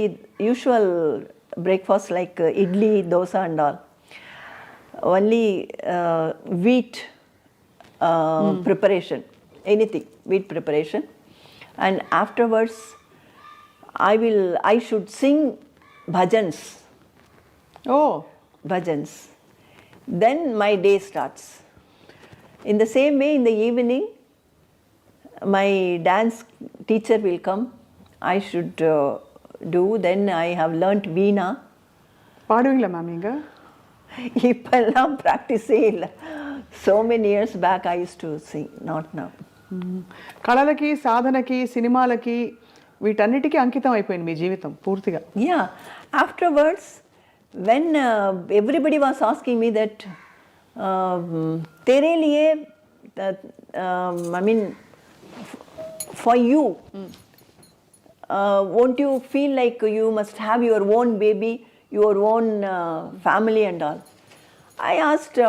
breakfast like idli, dosa and all. Only wheat preparation, anything, wheat preparation. And afterwards, I should sing bhajans. Oh. Bhajans. Then my day starts. In the same way, in the evening, my dance teacher will come. I should do. Then I have learnt veena. பாடுவீங்களா ma'am நீங்க? இப்பெல்லாம் ப்ராக்டிஸே இல்லை. So many years back I used to sing, not now. కళలకి సాధనకి సినిమాలకి వీటన్నిటికీ అంకితం అయిపోయింది మీ జీవితం పూర్తిగా. Yeah. Afterwards, when everybody was asking me that, तेरे लिए, I mean, for you, won't you feel like you must have your own baby, your own family and all? I asked,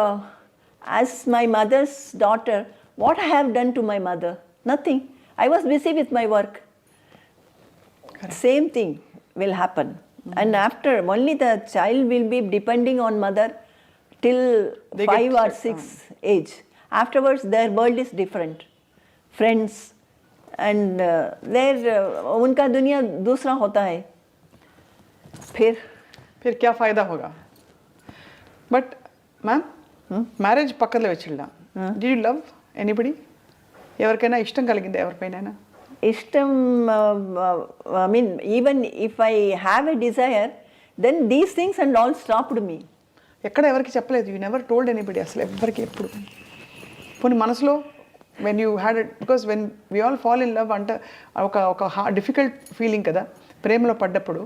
as my mother's daughter, what I have done to my mother? Nothing. I was busy with my work. Correct. Same thing will happen. And after, only the child will be depending on mother till They 5 get or 6 age. Afterwards, their world is different. Friends and उनका दुनिया दूसरा होता है. फिर क्या फ़ायदा होगा? But ma'am marriage పక్కలో వచ్చిల్లా డి యూ లవ్ ఎనీబడి? ఎవరికైనా ఇష్టం కలిగిందా ఎవరిపైనా? ఇష్టం, I mean, even if I have a desire, then these things and all stopped me. ఎక్కడ ఎవరికి చెప్పలేదు? యూ నెవర్ టోల్డ్ ఎనీబడి అసలు ఎవరికి ఎప్పుడు? పోనీ మనసులో when you had it, because when we all fall in love అంటే ఒక డిఫికల్ట్ ఫీలింగ్ కదా ప్రేమలో పడ్డప్పుడు,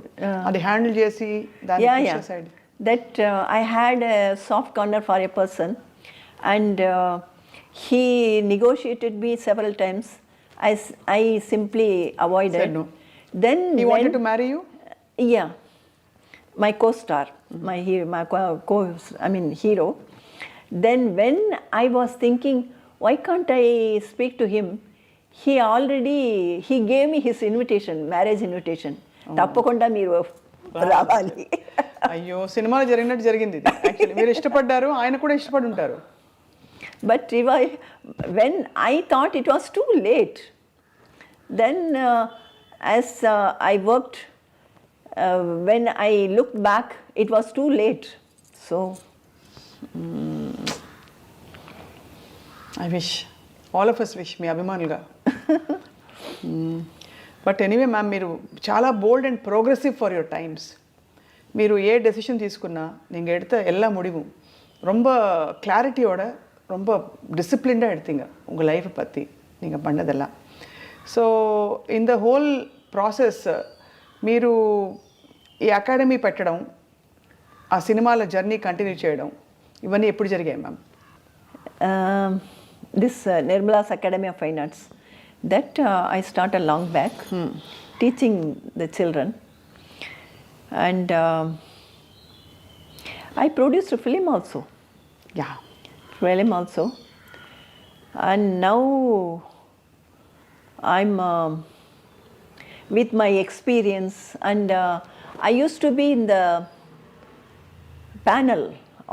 అది హ్యాండిల్ చేసి దాన్ని side. That I had a soft corner for a person, and he negotiated me several times. I simply avoided. Said no. Then he wanted to marry you? Yeah, my co-star, my hero. Then when I was thinking, why can't I speak to him? He gave me his invitation, marriage invitation. తప్పకుండా మీరు రావాలి. అయ్యో, సినిమాలో జరిగినట్టు జరిగింది ఇది. Actually మీరు ఇష్టపడ్డారు, ఆయన కూడా ఇష్టపడి ఉంటారు. But when I thought it was too late, then as I worked, when I looked back, it was too late. So I wish, all of us wish, మీ అభిమానులుగా. బట్ ఎనీవే మ్యామ్, మీరు చాలా bold and progressive for your times. మీరు ఏ decision తీసుకున్నా நீங்கள் எடுத்த எல்லா முடிவும் ரொம்ப கிளாரிட்டியோட ரொம்ப டிசிப்ளின்டாக எடுத்தீங்க உங்கள் லைஃப்பை பற்றி நீங்கள் பண்ணதெல்லாம். So in the whole process మీరు ఈ అకాడమీ పెట్టడం, ఆ సినిమాల జర్నీ కంటిన్యూ చేయడం, ఇవన్నీ ఎప్పుడు జరిగాయి ma'am? This Nirmala's Academy of Fine Arts, that I started long back, teaching the children, and I produced a film also. Yeah. Film also, and now I'm with my experience, and I used to be in the panel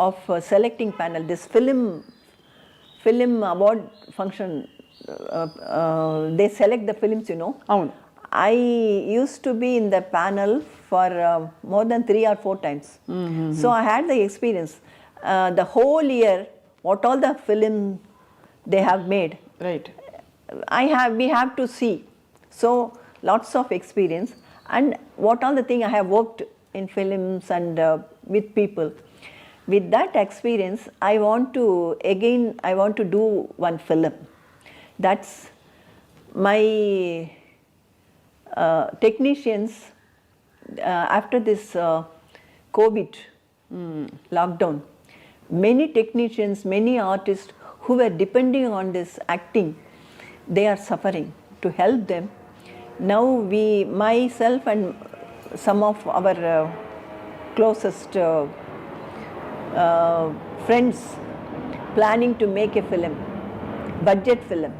of selecting panel, this film award function. They select the films, you know. అవును. I used to be in the panel for more than 3 or 4 times. So I had the experience. The whole year, what all the film they have made. Right. We have to see. So lots of experience, and what all the thing I have worked in films and with people. With that experience, I want to do one film. That's my technicians, after this COVID lockdown, many technicians, many artists who were depending on this acting, they are suffering. To help them, now myself and some of our closest friends planning to make a film, budget film.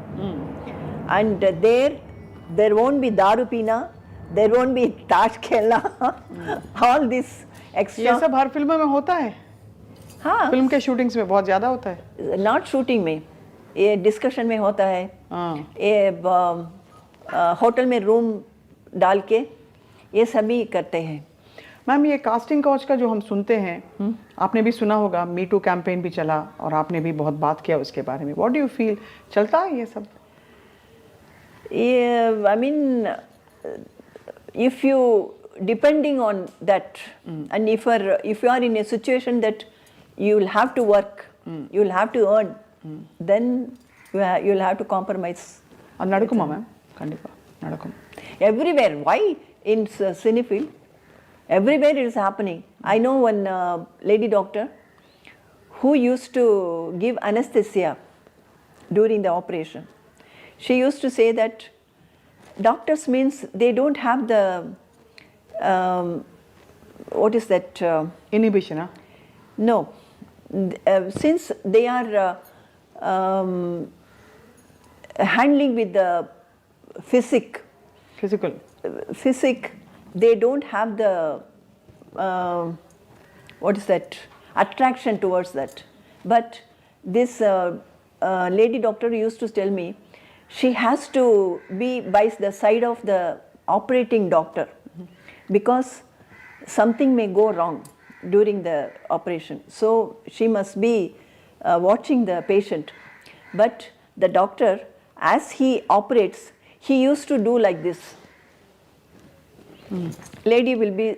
And there won't be daru pina, there won't be tash khela, all this extra. ये सब हर film में होता है. हाँ, film के shootings में बहुत ज़्यादा होता है. नॉट शूटिंग में, ये डिस्कशन में होता है. ये होटल में रूम डाल के ये सभी करते हैं. मैम, ये कास्टिंग काउच का जो हम सुनते हैं, आपने भी सुना होगा, मी टू कैंपेन भी चला और आपने भी बहुत बात किया उसके बारे में. व्हाट डू यू फील, चलता है ये सब? I mean, if you depending on that, and if you are in a situation that you will have to work, you will have to earn, then you will have to compromise. అది నడుకుమా ma'am? కండిపా నడుకుం. Everywhere. Why in cinefield? Everywhere it is happening. I know one lady doctor who used to give anesthesia during the operation. She used to say that doctors means they don't have the what is that? Inhibition, huh? No. Since they are handling with the Physical. they don't have the what is that, attraction towards that. But this lady doctor used to tell me she has to be by the side of the operating doctor because something may go wrong during the operation. So she must be watching the patient. But the doctor, as he operates, he used to do like this. Lady will be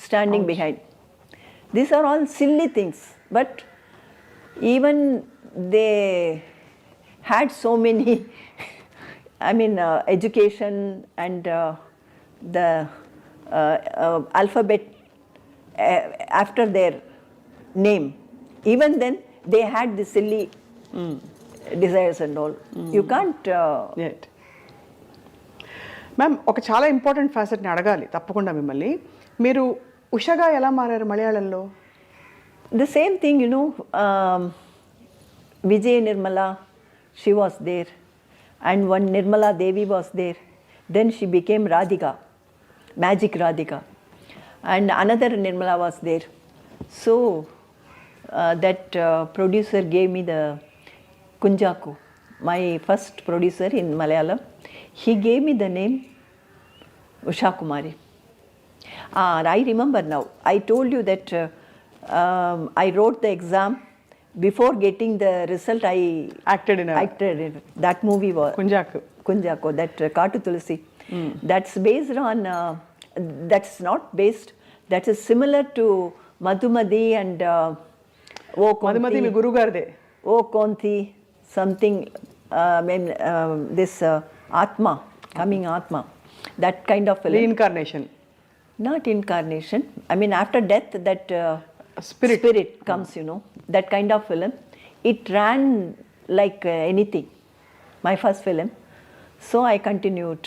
standing behind. These are all silly things, but even they had so many, education and the alphabet after their name. Even then, they had the silly desires and all. You can't. Yet. Ma'am ఒక చాలా important ఫ్యాసెట్ని అడగాలి తప్పకుండా మిమ్మల్ని. మీరు ఉషగా ఎలా మారారు మలయాళంలో? The same thing, Vijay Nirmala, she was there, and one Nirmala Devi was there. Then she became Radhika, Magic Radhika, and another Nirmala was there. So that producer gave me the Kunjaku, my first producer in Malayalam. He gave me the name Usha Kumari. I remember now. I told you that I wrote the exam. Before getting the result, I acted in that movie was Kunjaku, that Katu Tulsi. That's based on. That's not based. That is similar to Madhumati and O Konti. Madhumati మీ గురువు గారిదే. O Konti, something. This Atma, coming Atma, that kind of film. Reincarnation. Not incarnation. After death, that spirit comes, that kind of film. It ran like anything, my first film. So I continued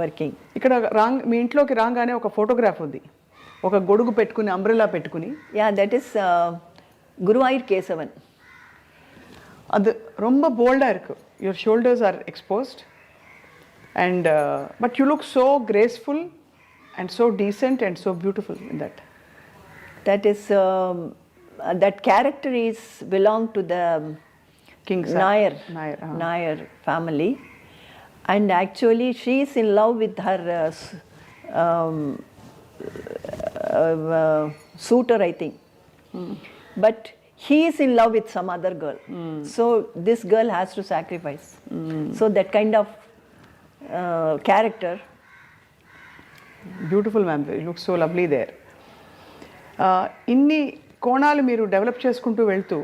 working. ఇక్కడ మీ ఇంట్లోకి రాగానే ఒక photograph ఉంది, ఒక గొడుగు పెట్టుకుని umbrella పెట్టుకుని. Yeah, that is Guruvayur Kesavan. அது ரொம்ப బోల్డా இருக்கு. Your shoulders are exposed, and but you look so graceful and so decent and so beautiful in that. That is that character is belong to the King Nair family, and actually she is in love with her suitor, I think. But he is in love with some other girl. So this girl has to sacrifice. So that kind of character. Beautiful, ma'am. You look so lovely there. ఇన్ని కోణాలు మీరు develop చేసుకుంటూ వెళ్తూ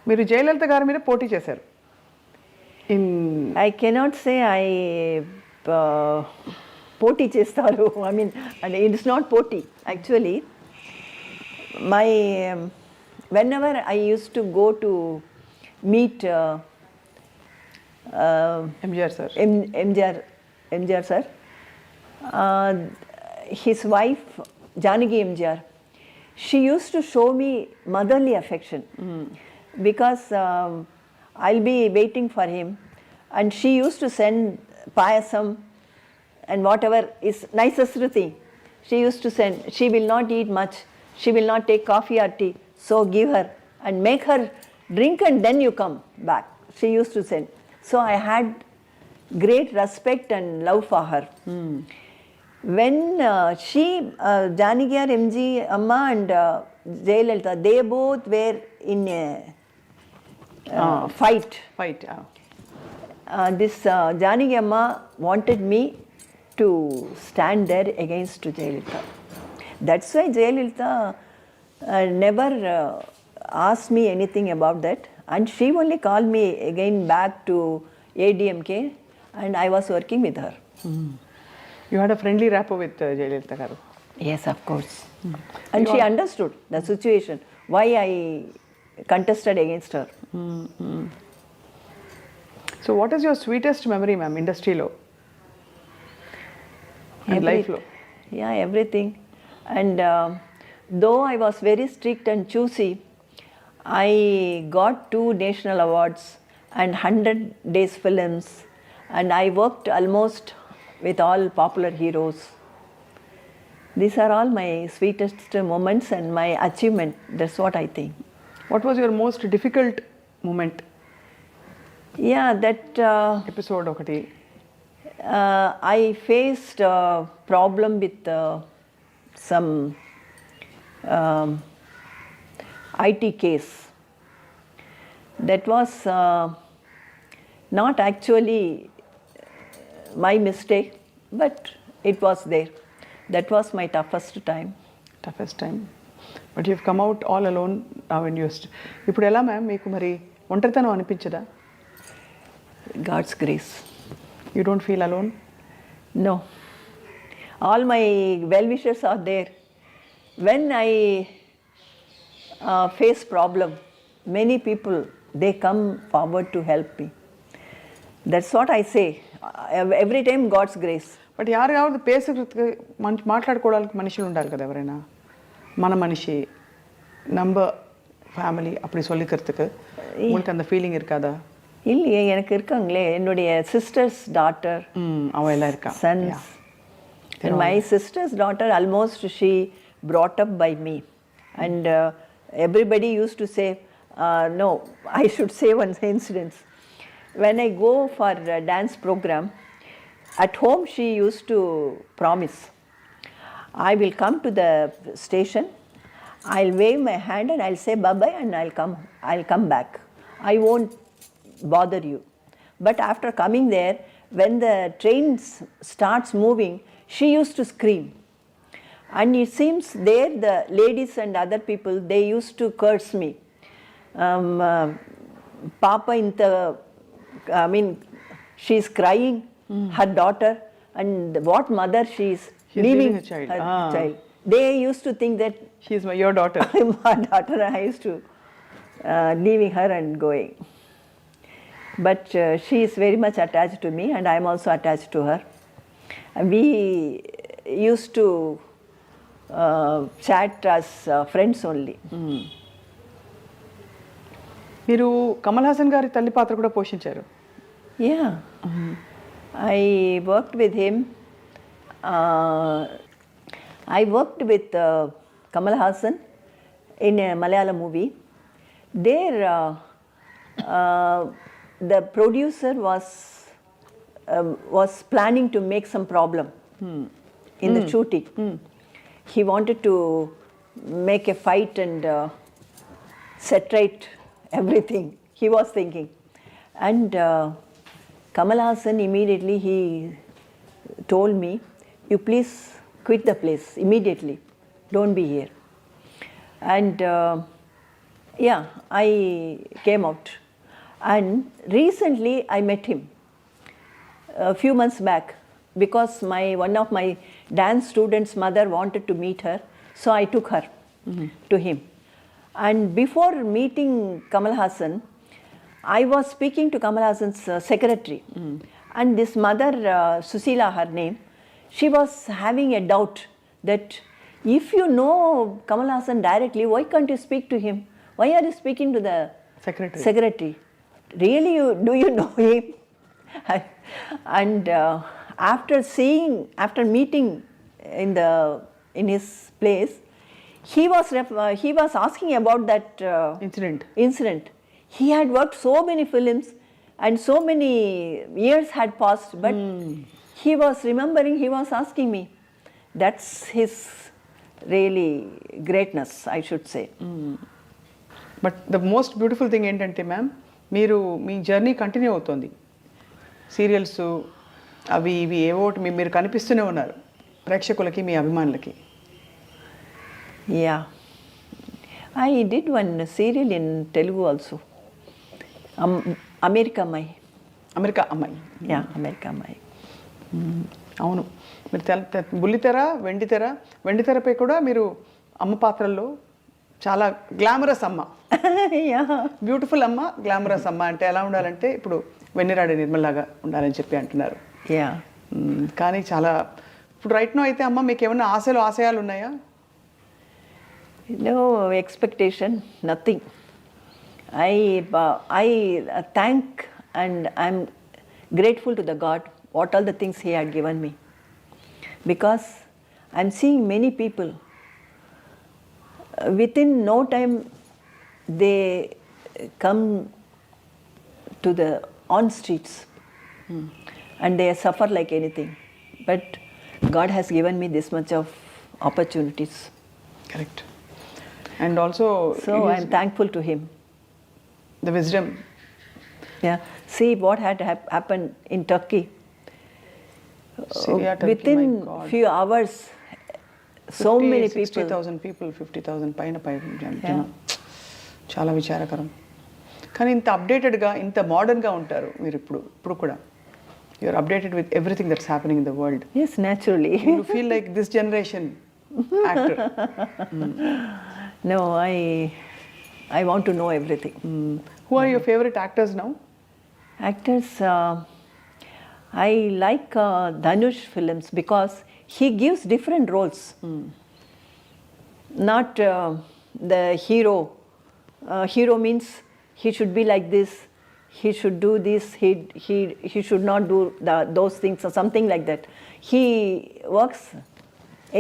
మీరు జయలలిత గారి మీద పోటీ చేశారు. I cannot say I పోటీ చేస్తారు. It's not పోటీ. Actually, whenever I used to go to meet MGR sir, MGR sir, his wife Janaki MGR, she used to show me motherly affection because I'll be waiting for him, and she used to send payasam and whatever is nicest thing. She used to send. She will not eat much. She will not take coffee or tea. So give her and make her drink, and then you come back. She used to send. So I had great respect and love for her. When Janaki MG Amma and Jayalalitha, they both were in a fight. This Janaki Amma wanted me to stand there against Jayalalitha. That's why Jayalalitha never asked me anything about that, and she only called me again back to ADMK, and I was working with her. You had a friendly rapport with Jayalalitha garu. Yes, of course. And she understood the situation, why I contested against her. So what is your sweetest memory, ma'am, industry lo and life lo? Yeah, everything. And though I was very strict and choosy, I got 2 national awards and 100 days films, and I worked almost with all popular heroes. These are all my sweetest moments and my achievement. That's what I think. What was your most difficult moment? Yeah, that Episode ఒకటి. I faced a problem with some IT case. That was not actually my mistake, but it was there. That was my toughest time. Toughest time. But you've come out all alone now when you ఇప్పుడు ఎలా ma'am మీకు మరి ఒంటరితనం అనిపించదా? God's grace. You don't feel alone? No. All my well-wishers are there. When I face problem, many people, they come forward to help me. That's what I say. Every time God's grace. But யாராவது பேசுறதுக்கு మాట్లాడుకోవడానికి మనుషులు ఉండాలి కదా ఎవరైనా మన మనిషి நம்ம ஃபேமிலி அப்படி சொல்லிக்கிறதுக்கு உங்களுக்கு அந்த ஃபீலிங் இருக்காதா? இல்லையே, எனக்கு இருக்காங்களே, என்னுடைய சிஸ்டர்ஸ் டாட்டர், அவ எல்லாம் இருக்கா, sons. And my sister's daughter, almost she brought up by me. And everybody used to say, no, I should say one incident. When I go for a dance program, at home she used to promise, I will come to the station, I'll wave my hand and I'll say bye-bye and I'll come back. I won't bother you. But after coming there, when the train starts moving, she used to scream. And it seems there the ladies and other people, they used to curse me. Papa she's crying, her daughter, and what mother she's leaving a child. her child. They used to think that she's your daughter. I'm my daughter. I used to leaving her and going. But she is very much attached to me, and I am also attached to her. We used to chat as friends only. మీరు కమల్ హాసన్ గారి తల్లి పాత్ర కూడా పోషించారు. Yeah. I worked with him. I worked with Kamal Hassan in a Malayalam movie. There, the producer was planning to make some problem in the shooting. He wanted to make a fight and set right everything. He was thinking. And Kamal Hassan immediately he told me, you please quit the place immediately. Don't be here. And yeah, I came out. And recently I met him a few months back because one of my dance students' mother wanted to meet her, so I took her to him. And before meeting Kamal Hassan, I was speaking to Kamal Hassan's secretary, and this mother, Susila, her name, she was having a doubt that if you know Kamal Hassan directly, why can't you speak to him? Why are you speaking to the secretary? Really, do you know him? And after meeting in his place, he was asking about that incident. He had worked so many films and so many years had passed, but he was remembering, he was asking me. That's his really greatness, I should say. But the most beautiful thing ఏంటంటే ma'am, మీరు మీ journey continue అవుతుంది. Serials అవి ఇవి ఏవోటి మీరు కనిపిస్తూనే ఉన్నారు ప్రేక్షకులకి, మీ అభిమానులకి. Yeah. I did one serial in Telugu also. America అమ్మాయి. యా, అమెరికా అమ్మాయి. అవును, మీరు బుల్లితెర, వెండితెరపై కూడా మీరు అమ్మ పాత్రల్లో చాలా గ్లామరస్ అమ్మ, బ్యూటిఫుల్ అమ్మ, గ్లామరస్ అమ్మ. అంటే ఎలా ఉండాలంటే ఇప్పుడు వెన్నెరాడే నిర్మలాగా ఉండాలని చెప్పి అంటున్నారు. యా, కానీ చాలా ఇప్పుడు రైట్ నో అయితే అమ్మ మీకు ఏమైనా ఆశయాలు ఉన్నాయా? No expectation, nothing. I thank and I'm grateful to the God what all the things He had given me, because I'm seeing many people. Within no time, they come to the on streets and they suffer like anything. But God has given me this much of opportunities. Correct. And also, So I'm thankful to Him. the wisdom. Yeah. See what had happened in Turkey. Syria, Turkey, Within my God. few hours, so many people. 60,000 people, 50,000 పైన చాలా విచారకరం. కానీ ఇంత అప్డేటెడ్గా ఇంత మోడర్న్గా ఉంటారు మీరు ఇప్పుడు కూడా. You're updated with everything that's happening in the world. Yes, naturally. You feel like this generation actor. No, I want to know everything. Who are your favourite actors now? Actors, I like Dhanush films because he gives different roles. Not the hero. Hero means he should be like this, he should do this, he should not do those things or something like that. He works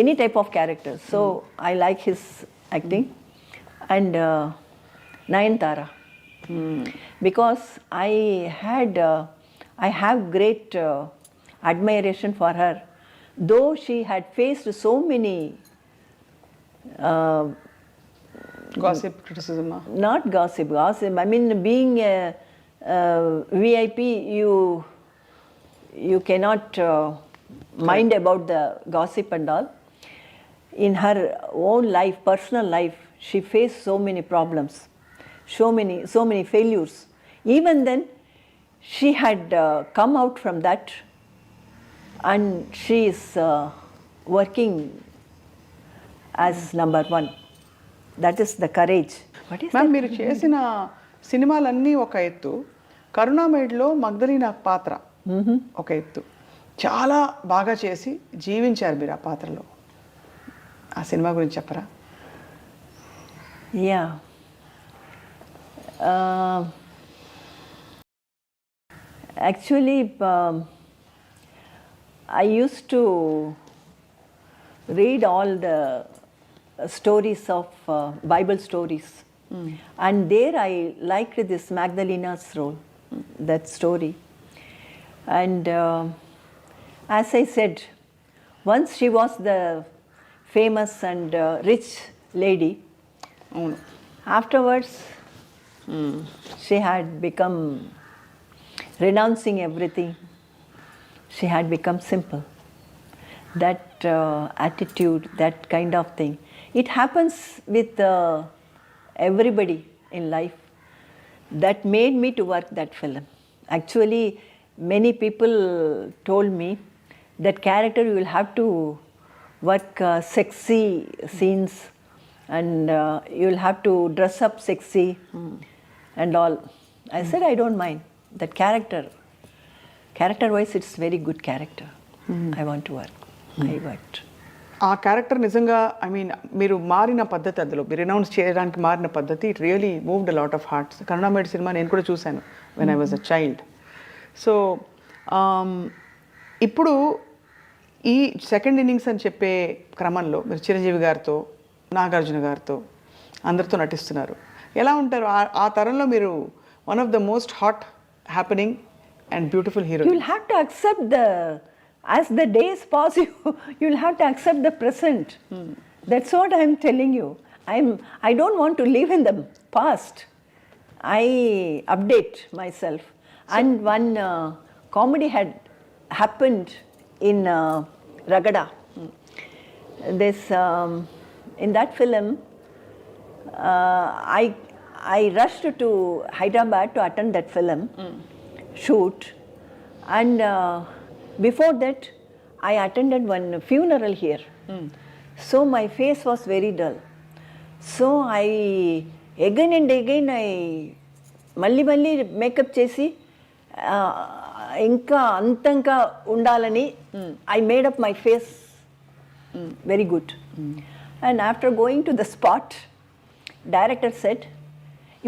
any type of character. So I like his acting. And Nayanthara. Because I have great admiration for her, though she had faced so many gossip క్రిటిసిజమా? not gossip. I mean, being a VIP, you cannot mind about the gossip and all. In her own life, personal life, she faced so many problems, so many failures. Even then, she had come out from that, and she is working as number one. That is the courage. What is ma'am, that? మీరు చేసిన సినిమాలన్నీ ఒక ఎత్తు, కరుణామయుడిలో మగ్ధలీనా పాత్ర ఒక ఎత్తు. చాలా బాగా చేసి జీవించారు మీరు ఆ పాత్రలో. ఆ సినిమా గురించి చెప్పరా? Yeah. Actually, I used to read all the stories of Bible stories. And there I liked this Magdalena's role, that story. And as I said, once she was the famous and rich lady. అవును. Afterwards, she had become, renouncing everything, she had become simple. That attitude, that kind of thing. It happens with everybody in life. That made me to work that film. Actually, many people told me that character you will have to work sexy scenes, and you'll have to dress up sexy and all. I said I don't mind. That character wise, it's very good character. I want to work. I worked. ఆ character నిజంగా, I mean, మీరు మారిన పద్ధతి, అందులో మీరు announce చేయడానికి మారిన పద్ధతి, it really moved a lot of hearts. కరుణామయుడి సినిమా నేను కూడా చూశాను when I was a child. So ఇప్పుడు ఈ సెకండ్ ఇన్నింగ్స్ అని చెప్పే క్రమంలో మీరు చిరంజీవి గారితో, నాగార్జున గారితో, అందరితో నటిస్తున్నారు. ఎలా ఉంటారు ఆ తరంలో? మీరు one of the most hot happening and beautiful hero. You'll have to accept as the days pass, you'll have to accept the present. That's what I'm telling you. I don't want to live in the past. I update myself. And one comedy had happened in Ragada. This in that film, I rushed to Hyderabad to attend that film shoot, and before that I attended one funeral here. So my face was very dull. So I again and again మళ్ళీ makeup చేసి ఇంకా అంతంగా ఉండాలని I made up my face very good. And after going to the spot, director said,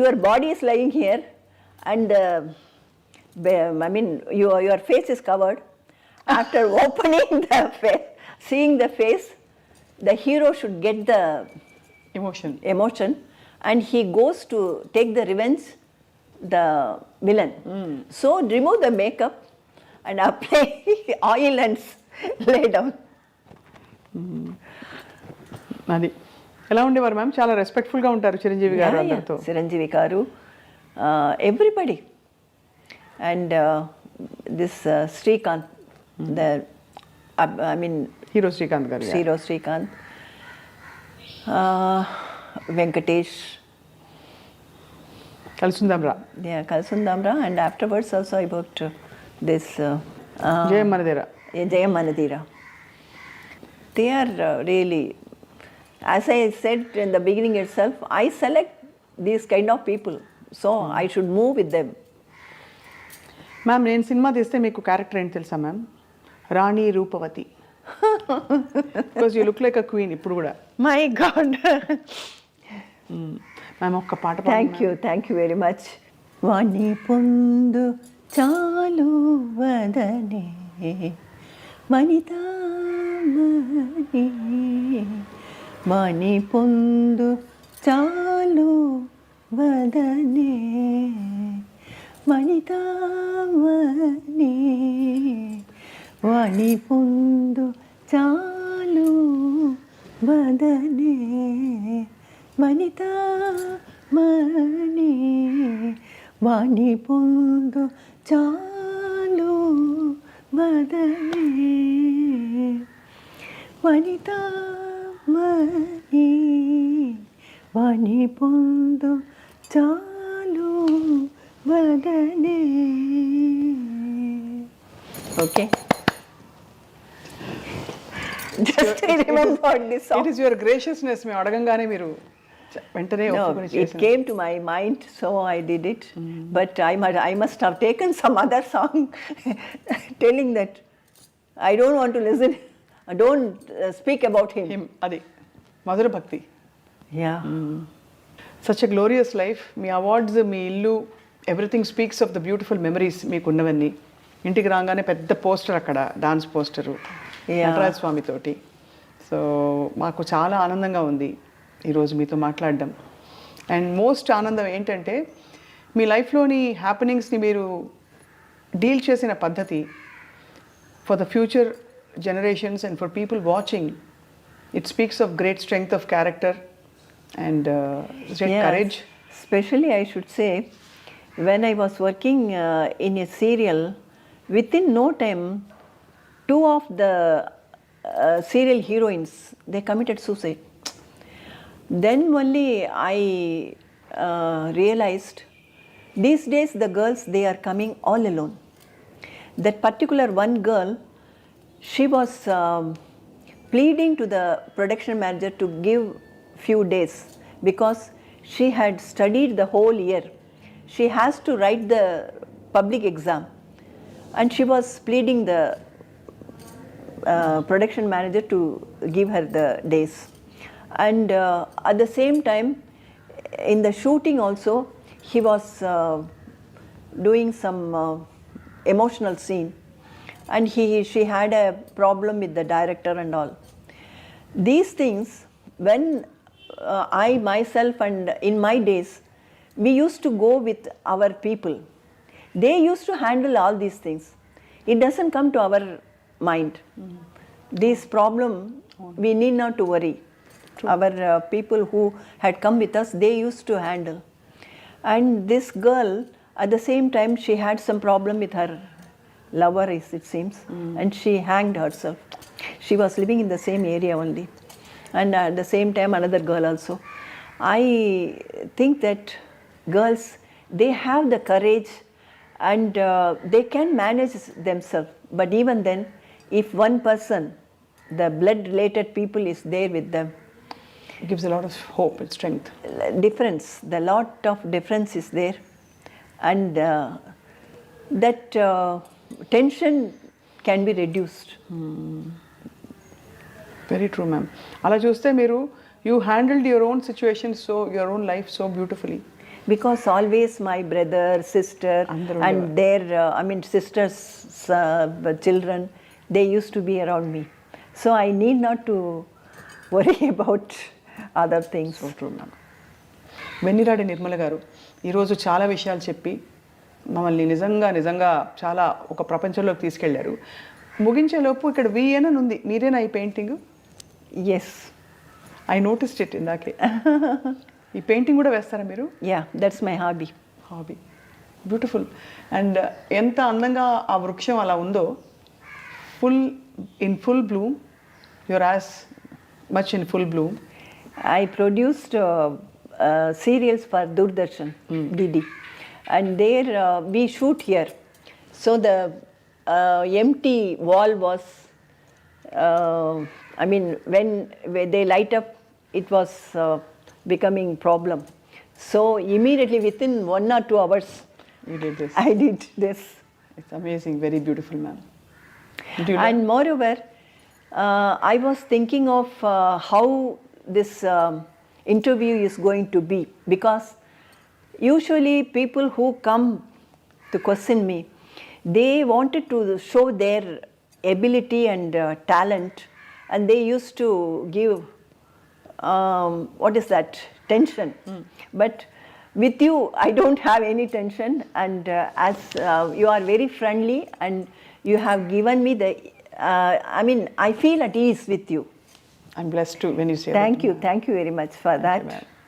your body is lying here and your face is covered. After opening the face, seeing the face, the hero should get the emotion and he goes to take the revenge the villain. So remove the makeup and apply oil and lay down. అది ఎలా ఉండేవారు ma'am? చాలా రెస్పెక్ట్ఫుల్గా ఉంటారు చిరంజీవి గారు అందరితో. చిరంజీవి గారు, everybody. And this Srikanth, I mean hero Srikanth garu, hero Srikanth, Venkatesh, Kalisundamra. yeah, Kalsundamra, and afterwards also I worked this Jayam Manadera. Jayam Manadira. They are really, as I said in the beginning itself, I select these kind of people, so I should move with them. Ma'am, నేను cinema తీస్తే మీకు character ఏంటి తెలుసా ma'am? రాణి రూపవతి. Because you look like a queen ఇప్పుడు కూడా. My God. Ma'am ఒక్క పాట Thank you very much. వాణి పొందు చాలు వదనే వనితామణి, వాణి పొందు చాలు వదనే వనితామణి, వాణి పొందు చాలు వదనే వనితామణి, వాణి పొందు చాలు వదనే వనితామణి, వాణి పొందు చాలు వదనే. Okay. Just I remembered this song. It is your graciousness. మేము అడగంగానే మీరు వెంటనే ఒప్పుకొని It చేశారు. came to my mind, so I did it. But I must have taken some other song telling that I don't want to listen, I don't speak about him. అది మధుర భక్తి. Yeah. Such a glorious life. మీ awards, మీ ఇల్లు, everything speaks of the beautiful memories మీకు ఉన్నవన్నీ. ఇంటికి రాగానే పెద్ద పోస్టర్ అక్కడ, డాన్స్ పోస్టరు నటరాజ స్వామితోటి. సో మాకు చాలా ఆనందంగా ఉంది ఈరోజు మీతో మాట్లాడడం. అండ్ మోస్ట్ ఆనందం ఏంటంటే మీ లైఫ్లోని హ్యాపెనింగ్స్ని మీరు డీల్ చేసిన పద్ధతి for the future generations and for people watching, it speaks of great strength of character and great courage. Especially I should say, when I was working in a serial, within no time, 2 of the serial heroines, they committed suicide. Then only I realized, these days the girls, they are coming all alone. That particular one girl, she was pleading to the production manager to give few days because she had studied the whole year. She has to write the public exam, and she was pleading the production manager to give her the days. And at the same time, in the shooting also, he was doing some emotional scene, and she had a problem with the director and all. These things, when I myself and in my days, we used to go with our people. They used to handle all these things. It doesn't come to our mind. This problem, we need not to worry. Our people who had come with us, they used to handle. And this girl, at the same time, she had some problem with her lover, it seems, and she hanged herself. She was living in the same area only, and at the same time another girl also. I think that girls, they have the courage and they can manage themselves, but even then, if one person, the blood related people is there with them, it gives a lot of hope and strength. Difference, the lot of difference is there, and that tension can be reduced. Very true, ma'am. అలా చూస్తే మీరు you handled your own situation, so your own life so beautifully. Because always my brother, sister, and their sisters, children, they used to be around me. So I need not to worry about other things. వెన్నిరాడి Nirmala గారు ఈరోజు చాలా విషయాలు చెప్పి మమ్మల్ని నిజంగా చాలా ఒక ప్రపంచంలోకి తీసుకెళ్లారు. ముగించేలోపు ఇక్కడ విఎన్ అని ఉంది, మీరేనా ఈ painting? Yes. I noticed it ఇందాకే. ఈ పెయింటింగ్ కూడా వేస్తారా మీరు? Yeah, that's my hobby. Hobby, beautiful. And ఎంత అందంగా ఆ వృక్షం అలా ఉందో, full Bloom, your as much in full Bloom. I produced serials for Doordarshan, DD, and there we shoot here. So the empty wall was, I mean, when they light up, it was becoming problem. So immediately within 1 or 2 hours, You did this. I did this. It's amazing, very beautiful, ma'am. And moreover, I was thinking of how this interview is going to be, because usually people who come to question me, they wanted to show their ability and talent, and they used to give what is that, tension. But with you, I don't have any tension, and as you are very friendly and you have given me the I mean, I feel at ease with you. I'm blessed too when you say Thank that. you very much for Thank that. you, ma'am.